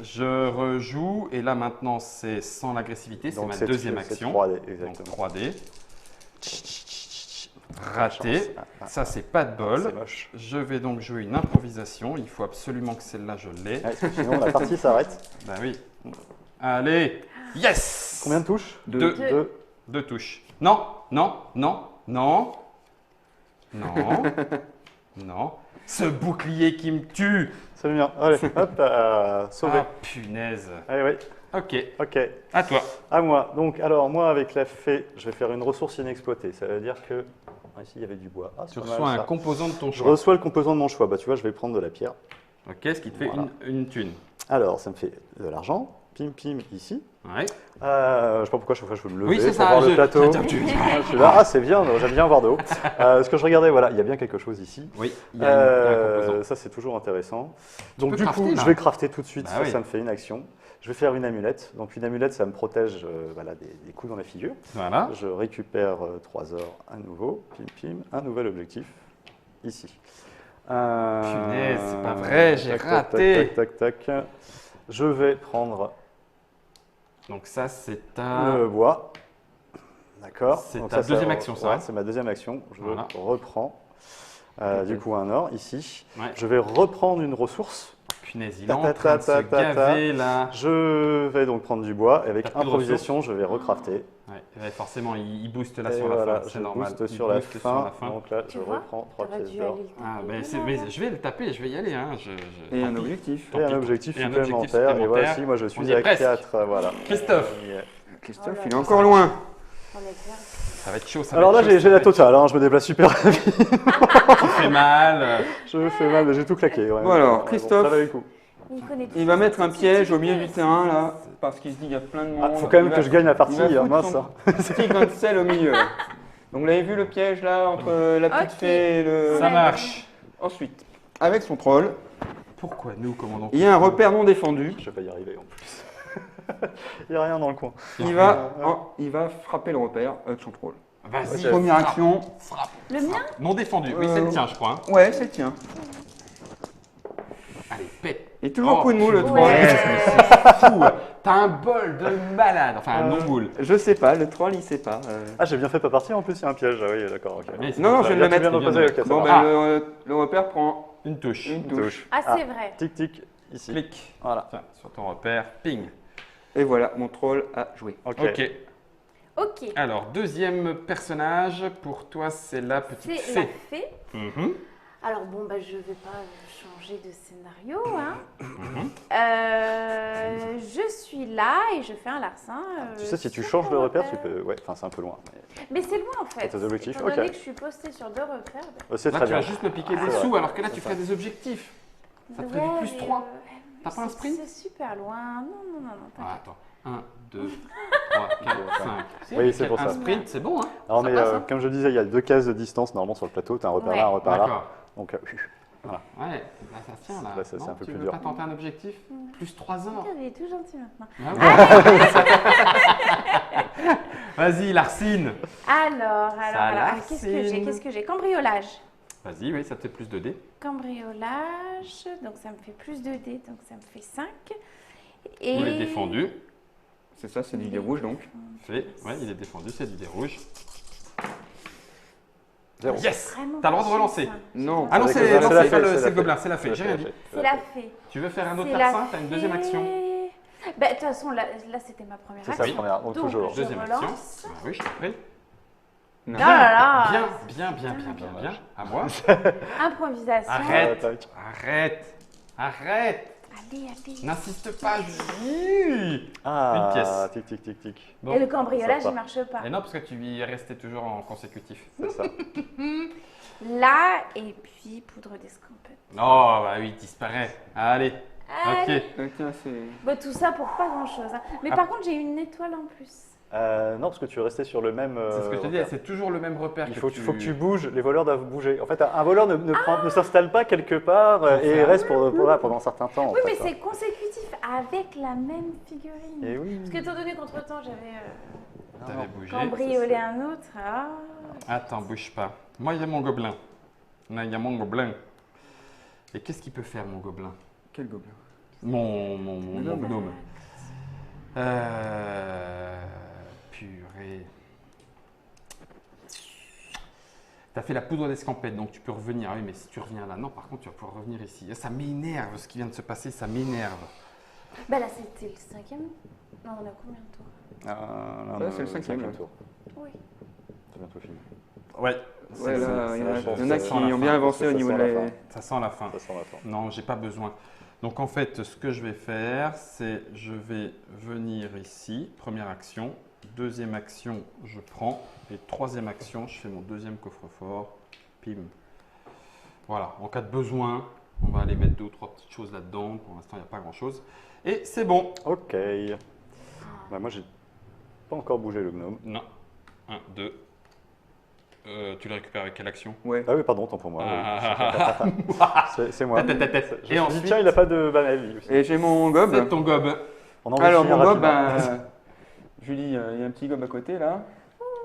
Je rejoue. Et là, maintenant, c'est sans l'agressivité. C'est Donc, ma deuxième c'est action. 3D, Donc exactement. 3D. Raté. Chance. Ça, c'est pas de C'est bol. moche. Je vais donc jouer une improvisation. Il faut absolument que celle-là, je l'ai. Ouais, parce que sinon, la partie s'arrête. Ben oui. Allez. Yes. Combien de touches? Deux. 2. 2 touches. Non, non, non, non. Non. Non. Ce bouclier qui me tue. C'est le mien. Allez, hop, sauvé. Ah, punaise. Allez, oui. Ok, Ok. à toi. À moi. Donc, alors, moi, avec la fée, je vais faire une ressource inexploitée. Ça veut dire que. Ah, ici, il y avait du bois. Ah, c'est Tu pas mal, reçois un ça. composant de ton Je choix. reçois le composant de mon choix. Bah, tu vois, je vais prendre de la pierre. Ok, ce qui te fait Voilà. une thune. Alors, ça me fait de l'argent. Pim, pim, ici. Ouais. Je sais pas pourquoi chaque fois je peux me lever Oui, c'est pour ça. voir le plateau. Tu- Je suis là, ah c'est bien, j'aime bien voir de haut. Ce que je regardais, voilà, il y a bien quelque chose ici. Oui, il y a un composant. Ça c'est toujours intéressant. Donc peux du crafter, coup, là. je vais crafter tout de suite, Bah ça, oui. ça me fait une action. Je vais faire une amulette. Donc une amulette, ça me protège voilà, des coups dans la figure. Voilà. Je récupère 3 ors à nouveau, pim pim, un nouvel objectif, ici. Punaise, c'est pas vrai, j'ai raté. Tac, tac, tac. Je vais prendre Donc ça, c'est ta... le bois. D'accord. C'est Donc ta ça, deuxième action, ça, ouais, hein. c'est ma deuxième action. Je Voilà. reprends. Du coup, un or ici. Ouais. Je vais reprendre une ressource. Punaise, il est en train de se gaver, là. Je vais donc prendre du bois. Et avec T'as plus de improvisation, je vais recrafter. Ouais, forcément, il booste là Et sur voilà, la fin, c'est je normal. booste Il sur la booste sur fin. la fin. Donc là, Tu je vois, reprends 3 T'aurais pièces dû d'or. aller le taper. Ah, ben, je vais le taper, je vais y aller. Hein. Et tant un pis. objectif. Tant Et un pis. objectif Et un objectif supplémentaire. Et supplémentaire. voici, moi je On y suis est à presque. 4. Voilà. Christophe. Yeah. Christophe, Oh là il est là. encore loin. On est clair. Ça va être chaud, ça Alors va là, être chaud, j'ai ça la va être totale. Hein, je me déplace super vite. chaud. Tu fais mal. Je me fais mal, mais j'ai tout claqué. Ouais. Bon, alors, Ouais, Christophe. ça valait le coup. Il connaît Il va toutes mettre un ses piège au milieu du activités. terrain là, parce qu'il se dit qu'il y a plein de monde. Ah, faut quand même Il que va- je gagne la partie, il va foutre mince. son hein. petit grain de sel au milieu. Là. Donc vous l'avez vu le piège là entre la petite Ok. fée et le. Ça marche. Ensuite, avec son troll, Pourquoi nous, commandons il y a un repère non défendu. Je vais pas y arriver en plus. Il n'y a rien dans le coin. Il va frapper le repère avec son troll. Vas-y. Ok. Première frappe, action. frappe. Le mien Non défendu. Oui, c'est le tien, je crois. Hein. Ouais, c'est le tien. Allez, pète. Et toujours Oh, coup de mou le putain. troll. Ouais, c'est fou. T'as un bol de malade. Enfin, un non-boule. Je sais pas, le troll il sait pas. Ah, j'ai bien fait pas partir en plus, il y a un piège. Ah oui, d'accord. ok. Mais c'est Non, non, pour je ça. viens de le Tu viens mettre. de poser, ok, ça Bon, marche. ben le repère prend Une touche. une Une touche. touche. Ah, c'est vrai. Tic, tic, ici. Clic. Voilà. Tiens, sur ton repère. Ping. Et voilà, mon troll a joué. Ok. Ok. Ok. Alors, deuxième personnage. Pour toi, c'est la petite C'est la fée. fée. Mhm. Alors bon, bah, je vais pas changer de scénario. Hein. Mhm. Je suis là et je fais un larcin. Tu sais, si tu sur changes ton de repère, repère. tu peux. Ouais, enfin, c'est un peu loin. Mais c'est loin en fait. T'as tes objectifs, Étant ok. donné que je suis postée sur 2 repères. C'est Là, très tu vas bien. juste me piquer C'est des vrai. sous, alors que là, C'est tu ça. ferais des objectifs. Ça te ferait Ouais, du plus mais, 3. T'as pas un c'est- sprint C'est super loin. Non, Ah, t'inquiète. attends. 1, 2, 3, 4, 5. Oui, c'est pour un ça. sprint, c'est bon, hein Alors, Ça mais passe, hein comme je disais, il y a 2 cases de distance normalement sur le plateau. Tu as un repère là, un repère là. D'accord. Donc, Ouais, là, ça tient, là. Là, ça, c'est Non, un peu tu plus veux dur. pas tenter un objectif Plus 3 ans. Regarde, il est tout gentil maintenant. Vas-y, Larcine. Alors, Larcine. qu'est-ce que j'ai Cambriolage. Vas-y, oui, ça te fait plus de dés. Cambriolage, donc ça me fait plus de dés, donc ça me fait 5. Et... Il est défendu. C'est ça, c'est du dé rouge donc. Ouais, il est défendu, c'est du dé rouge. 0. Yes Vraiment T'as le droit de pas relancer. ça. Non. Ah non, C'est c'est la non, fée, c'est pas c'est le la c'est le fée. gobelin, c'est la fée, j'ai rien dit. C'est la fée. Tu veux faire un autre C'est la larcin T'as une deuxième fée. action. Bah, de toute façon, là c'était ma première C'est action. ça, première. Donc, toujours. je Deuxième action. relance. Ah oui, je t'en prie. Oh là là. Bien. À moi. Improvisation. Arrête. Tac. Arrête. Allez. N'insiste pas, Julie. Ah, Une pièce. tic, tic, tic, tic. Bon. Et le cambriolage, Ça il marche pas. Et non, parce que tu y es resté toujours en consécutif. C'est ça. Là, et puis poudre d'escampette. Oh, bah oui, disparaît. Allez. Allez. Ok. Tiens, c'est. Bah, tout ça pour pas grand chose. Mais Ah. par contre, j'ai une étoile en plus. Non, parce que tu es resté sur le même. C'est ce que je te dis, repère. c'est toujours le même repère. Il faut que tu bouges, les voleurs doivent bouger. En fait, un voleur ne s'installe pas quelque part et reste là pendant un certain temps. en Oui, fait, mais hein. c'est consécutif avec la même figurine. Et oui. Parce qu'étant donné qu'entre-temps, j'avais T'avais bougé. cambriolé un autre. Ah. Attends, bouge pas. Moi, il y a mon gobelin. Là, il y a mon gobelin. Et qu'est-ce qu'il peut faire, mon gobelin Quel gobelin Mon gnome. gnome. Purée. T'as fait la poudre d'escampette, donc tu peux revenir. Ah oui, mais si tu reviens là, non, par contre, tu vas pouvoir revenir ici. Ça m'énerve ce qui vient de se passer, ça m'énerve. Bah là, c'était le 5e. Non, on a combien de tours Là, c'est le 5e, là. tour. Oui. C'est bientôt fini. Ouais. Ouais, là, il y en a je pense qui que ça sent ont bien avancé au Ça niveau sent de la la... fin. Ça sent la fin. Ça sent la fin. Non, j'ai pas besoin. Donc en fait, ce que je vais faire, c'est je vais venir ici, première action, deuxième action, je prends, et troisième action, je fais mon deuxième coffre-fort, pim. Voilà, en cas de besoin, on va aller mettre 2 ou 3 petites choses là-dedans. Pour l'instant, il n'y a pas grand-chose. Et c'est bon. Ok. Bah, moi, j'ai pas encore bougé le gnome. Non. 1, 2. Tu le récupères avec quelle action? Ouais. Ah oui, pardon, tant pour moi. oui. C'est moi. Tête. Je Et me suis dit, ensuite, tiens, il n'a pas de banane, lui aussi. Et j'ai mon gobe. c'est ton gobe. On en va Alors, finir mon gobe, rapidement. Julie, il y a un petit gobe à côté, là.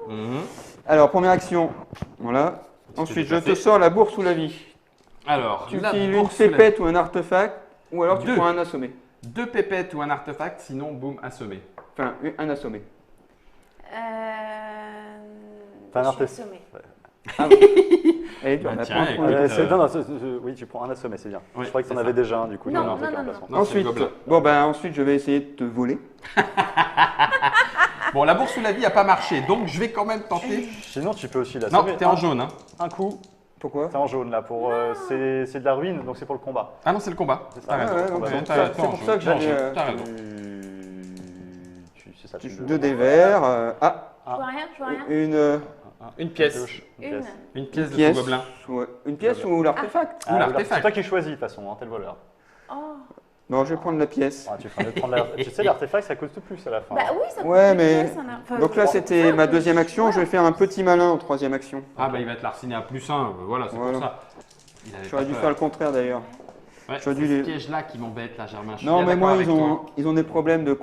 Mhm. Alors, première action. Voilà. Ce que Ensuite, j'ai je pas te fait. sors la bourse ou la vie. Alors, Tu la files une bourse ou la- pépette ou un artefact, ou alors tu Deux. prends un assommé. 2 pépettes ou un artefact, sinon, boum, assommé. Enfin, un assommé. T'as un Je suis artiste. assommée. Allez, tu Bah, en as tiens, pas un écoute, point. Oui, tu prends un assommé, c'est bien. Oui, je croyais que c'est t'en ça. avais déjà un, du coup. Non, il y a un non, truc non, en non. remplacement. Non, c'est le Ensuite, gobelin. bon ben ensuite je vais essayer de te voler. Bon, la bourse ou la vie n'a pas marché, donc je vais quand même tenter. Sinon, tu peux aussi Non, l'assommer. t'es en jaune. Hein. Un coup, Pourquoi t'es en jaune là. Pour c'est de la ruine, donc c'est pour le combat. Ah non, c'est le combat. C'est ça. T'as raison. Ouais, donc T'as c'est raison, ça- t'as c'est raison, pour ça que t'as raison, j'avais, t'as raison. C'est ça. tu le- 2 dés verts. Je vois rien, je vois rien. Une pièce. Gauche, Une. Une pièce de pièce. ton gobelin. Ouais. Une pièce ou l'artefact Ou l'artefact. C'est toi qui choisis de toute façon, hein, t'es le voleur. Oh. Non, je vais prendre la pièce. Ah, tu ferais mieux de prendre tu sais, l'artefact ça coûte plus à la fin. Bah oui, ça Ouais, coûte mais- une pièce, enfin, Donc là c'était ma deuxième action, je vais faire un petit malin en troisième action. Ah bah il va te l'arsener à +1, voilà, c'est Voilà. pour ça. Il avait J'aurais pas dû peur. faire le contraire d'ailleurs. Ouais, j'aurais c'est dû ce les- piège-là qui m'embête là, Germain. Je suis Non bien mais d'accord moi avec toi. ils ont des problèmes de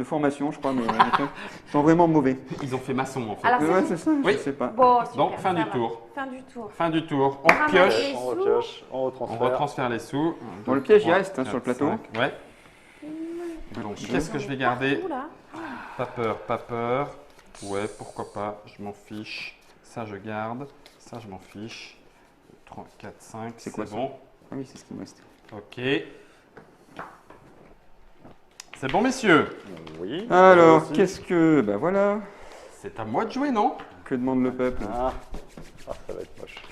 formation je crois, mais ils sont vraiment mauvais. Ils ont fait maçon en fait. Alors, Ouais c'est ça, Oui. je sais pas. Bon, super, Donc fin ça du va. tour. Fin du tour. Fin du tour. On Ramasse pioche. les On sous. repioche, on On retransfère. retransfère les sous. Bon, le piège, il reste, hein, sur le plateau. Ouais. Donc qu'est-ce que je vais garder? Partout, là. Pas peur, pas peur. Ouais, pourquoi pas, je m'en fiche. Ça, je garde. Ça, je m'en fiche. 3, 4, 5, C'est quoi ça bon. Ah oui, c'est ce qui me reste. Ok. C'est bon, messieurs. Oui. Alors, aussi. qu'est-ce que... Ben voilà, C'est à moi de jouer, non? que demande le peuple? Ah. Ah, ça va être moche.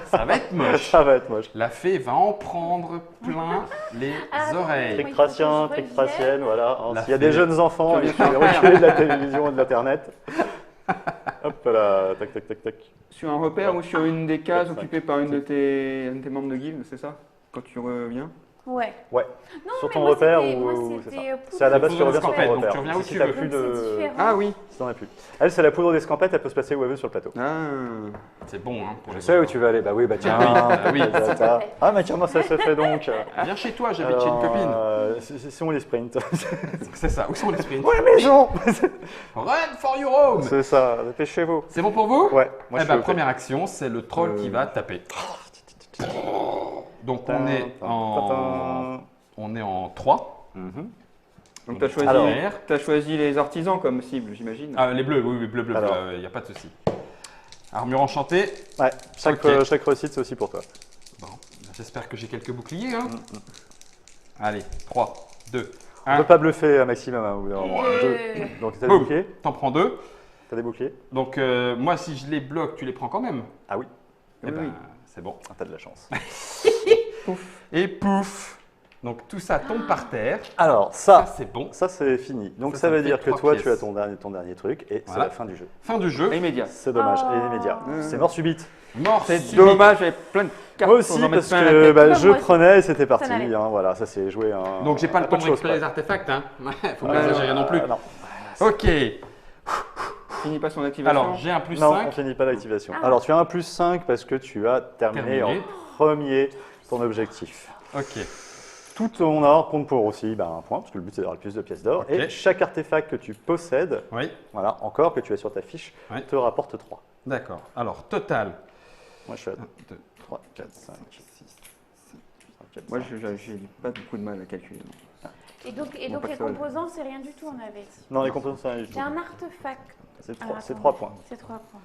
Ça va être moche. Ça va être moche. La fée va en prendre plein les Ah, oreilles. oui. Trictracien, je trictracienne, voilà. hein. La S'il y a des fée. jeunes enfants, Tu il faut les reculer de la télévision et de l'internet. Hop là, tac, tac, tac, tac. Sur un repère ou sur une des cases 4, 5, occupées par une de tes membres de guilde, c'est ça? Quand tu reviens? Ouais. Ouais. Non, Sur mais ton moi, repère c'était- moi, ou c'est c'était, ça. poudre C'est à la base de tu reviens sur ton escampette, donc repère. tu reviens où Si tu t'as veux. plus Donc, de... c'est différent. Ah oui. Si t'en as plus. Elle, c'est la poudre d'escampette, elle peut se passer où elle veut sur le plateau. Ah. C'est bon, hein, pour Je les sais où autres. tu veux aller. Bah oui, bah tiens. oui. Ah, mais comment ça se fait donc? Viens chez toi, j'habite chez une copine. C'est où les sprints? C'est ça. Où sont les sprints? Oh la maison! Run for your home. C'est ça, dépêchez-vous. C'est bon pour vous? Ouais, moi Eh je ben, suis première action, c'est le troll qui va taper. Donc on est en 3. Donc tu as choisi, Alors. t'as choisi les artisans comme cible, j'imagine. Ah, les bleus, oui, bleu, Alors. il n'y a pas de souci. Armure enchantée. Ouais, chaque réussite c'est aussi pour toi. Bon, j'espère que j'ai quelques boucliers. Hein. Allez, 3, 2, On ne 1. peut pas bluffer un maximum au bout d'un moment. Deux. Donc t'as des Boum. boucliers? T'en prends 2. T'as des boucliers? Donc moi, si je les bloque, tu les prends quand même. Ah oui, Eh Oui, ben, oui. c'est bon. ah, t'as de la chance. Et pouf. Donc tout ça tombe par terre. Alors Ça, ça, c'est bon. ça c'est fini. Donc Ça ça me veut fait dire que 3 toi pièces. tu as ton dernier truc et c'est Voilà. la fin du jeu. Fin du jeu. Immédiat. C'est dommage, Oh. et immédiat. C'est mort subite. Mort. C'est subite. dommage, j'avais plein de cartes. Moi aussi pour en mettre parce plein la que tête. bah, Moi je aussi. prenais et c'était parti. n'allait Hein, voilà, ça s'est joué un. Donc j'ai pas le temps de de choses, récupérer les quoi. artefacts. Hein. Faut pas Ouais, exagérer non plus. Non. Ok. Finit pas son activation. Alors j'ai un plus Non, 5. on finit pas l'activation. Ah. Alors tu as un plus 5 parce que tu as terminé Terminé. en premier ton objectif. Ok. Tout ton or compte pour aussi un point, parce que le but c'est d'avoir le plus de pièces d'or. Ok. Et chaque artefact que tu possèdes, Oui. voilà, encore que tu as sur ta fiche, Ouais. te rapporte 3. D'accord. Alors total. Moi je suis à 1, 2, 3, 4, 5, 6, 7, Moi, j'ai pas beaucoup de mal à calculer. Et donc, Bon, les pas que ça va. composants, c'est rien du tout, on avait dit. Non, les composants, c'est rien du tout. J'ai un artefact. C'est Alors, 3, attends. points. C'est 3 points.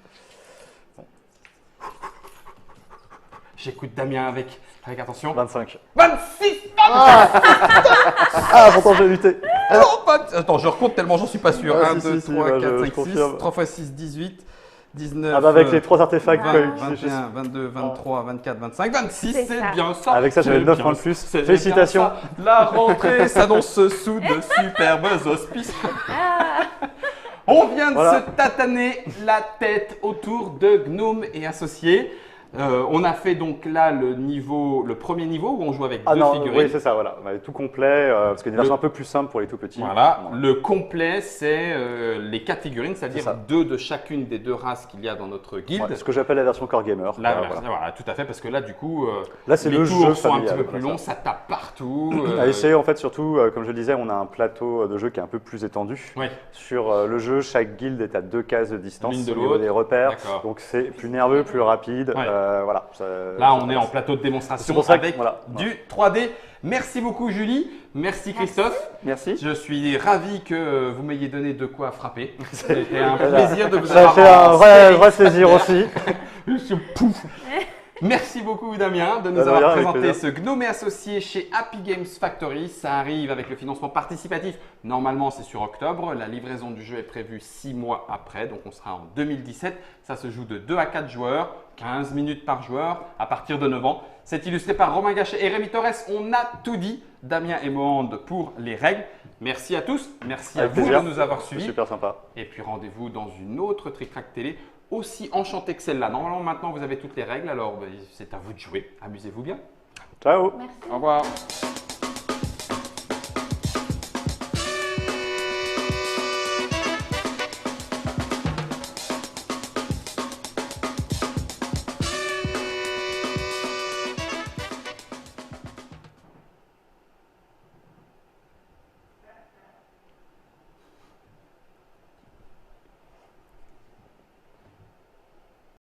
j'écoute Damien avec attention. 25. 26. Ah, pourtant j'ai lutté. Non, pas... Attends, je recompte tellement j'en suis pas sûr. Ah, 1, si, 2, si, 3, bah, 4, je 5, 6. confirme. 3 x 6, 18. 19. Ah bah avec les 3 artefacts. 20, que- 21, 22, 23, 24, 25, 26, C'est c'est ça. bien ça. Avec ça, j'avais C'est 9 bien points de ça. plus. C'est bien Félicitations. ça. La rentrée s'annonce sous de superbes auspices. On vient de Voilà. se tataner la tête autour de Gnome et Associés. On a fait donc là le premier niveau où on joue avec Ah deux non, figurines. oui, c'est ça, voilà. On avait tout complet, parce qu'il y a une version un peu plus simple pour les tout petits. Voilà, Voilà. le complet c'est les 4 figurines, C'est c'est-à-dire ça. 2 de chacune des 2 races qu'il y a dans notre guilde. Ouais, ce que j'appelle la version core gamer. Là, Voilà. voilà, tout à fait, parce que là du coup, Là, c'est les le tours jeu sont un petit familial, peu plus voilà, longs, ça tape partout. À essayer, en fait, surtout, comme je le disais, on a un plateau de jeu qui est un peu plus étendu. Ouais, Sur le jeu, chaque guilde est à 2 cases de distance L'une de au niveau l'autre. des repères. D'accord. Donc c'est plus nerveux, plus rapide. Ouais. Voilà. là on est en plateau de démonstration C'est pour ça que- avec voilà. du 3D. Merci beaucoup Julie, merci Christophe. Merci. Je suis ravi que vous m'ayez donné de quoi frapper. C'était un plaisir de vous Ça avoir fait un en vrai, série vrai plaisir extraordinaire. aussi. Pouf. Merci beaucoup Damien de nous De rien, avoir avec présenté plaisir. ce Gnome et Associé chez Happy Games Factory. Ça arrive avec le financement participatif. Normalement c'est sur octobre. La livraison du jeu est prévue 6 mois après. Donc on sera en 2017. Ça se joue de 2 à 4 joueurs. 15 minutes par joueur à partir de 9 ans. C'est illustré par Romain Gachet et Rémi Torres. On a tout dit. Damien et Mohand pour les règles. Merci à tous. Merci Avec à vous plaisir. de nous avoir C'est suivis. super sympa. Et puis rendez-vous dans une autre Trick Track télé aussi enchantée que celle-là. Normalement, maintenant, vous avez toutes les règles, alors c'est à vous de jouer. Amusez-vous bien. Ciao. Merci. Au revoir.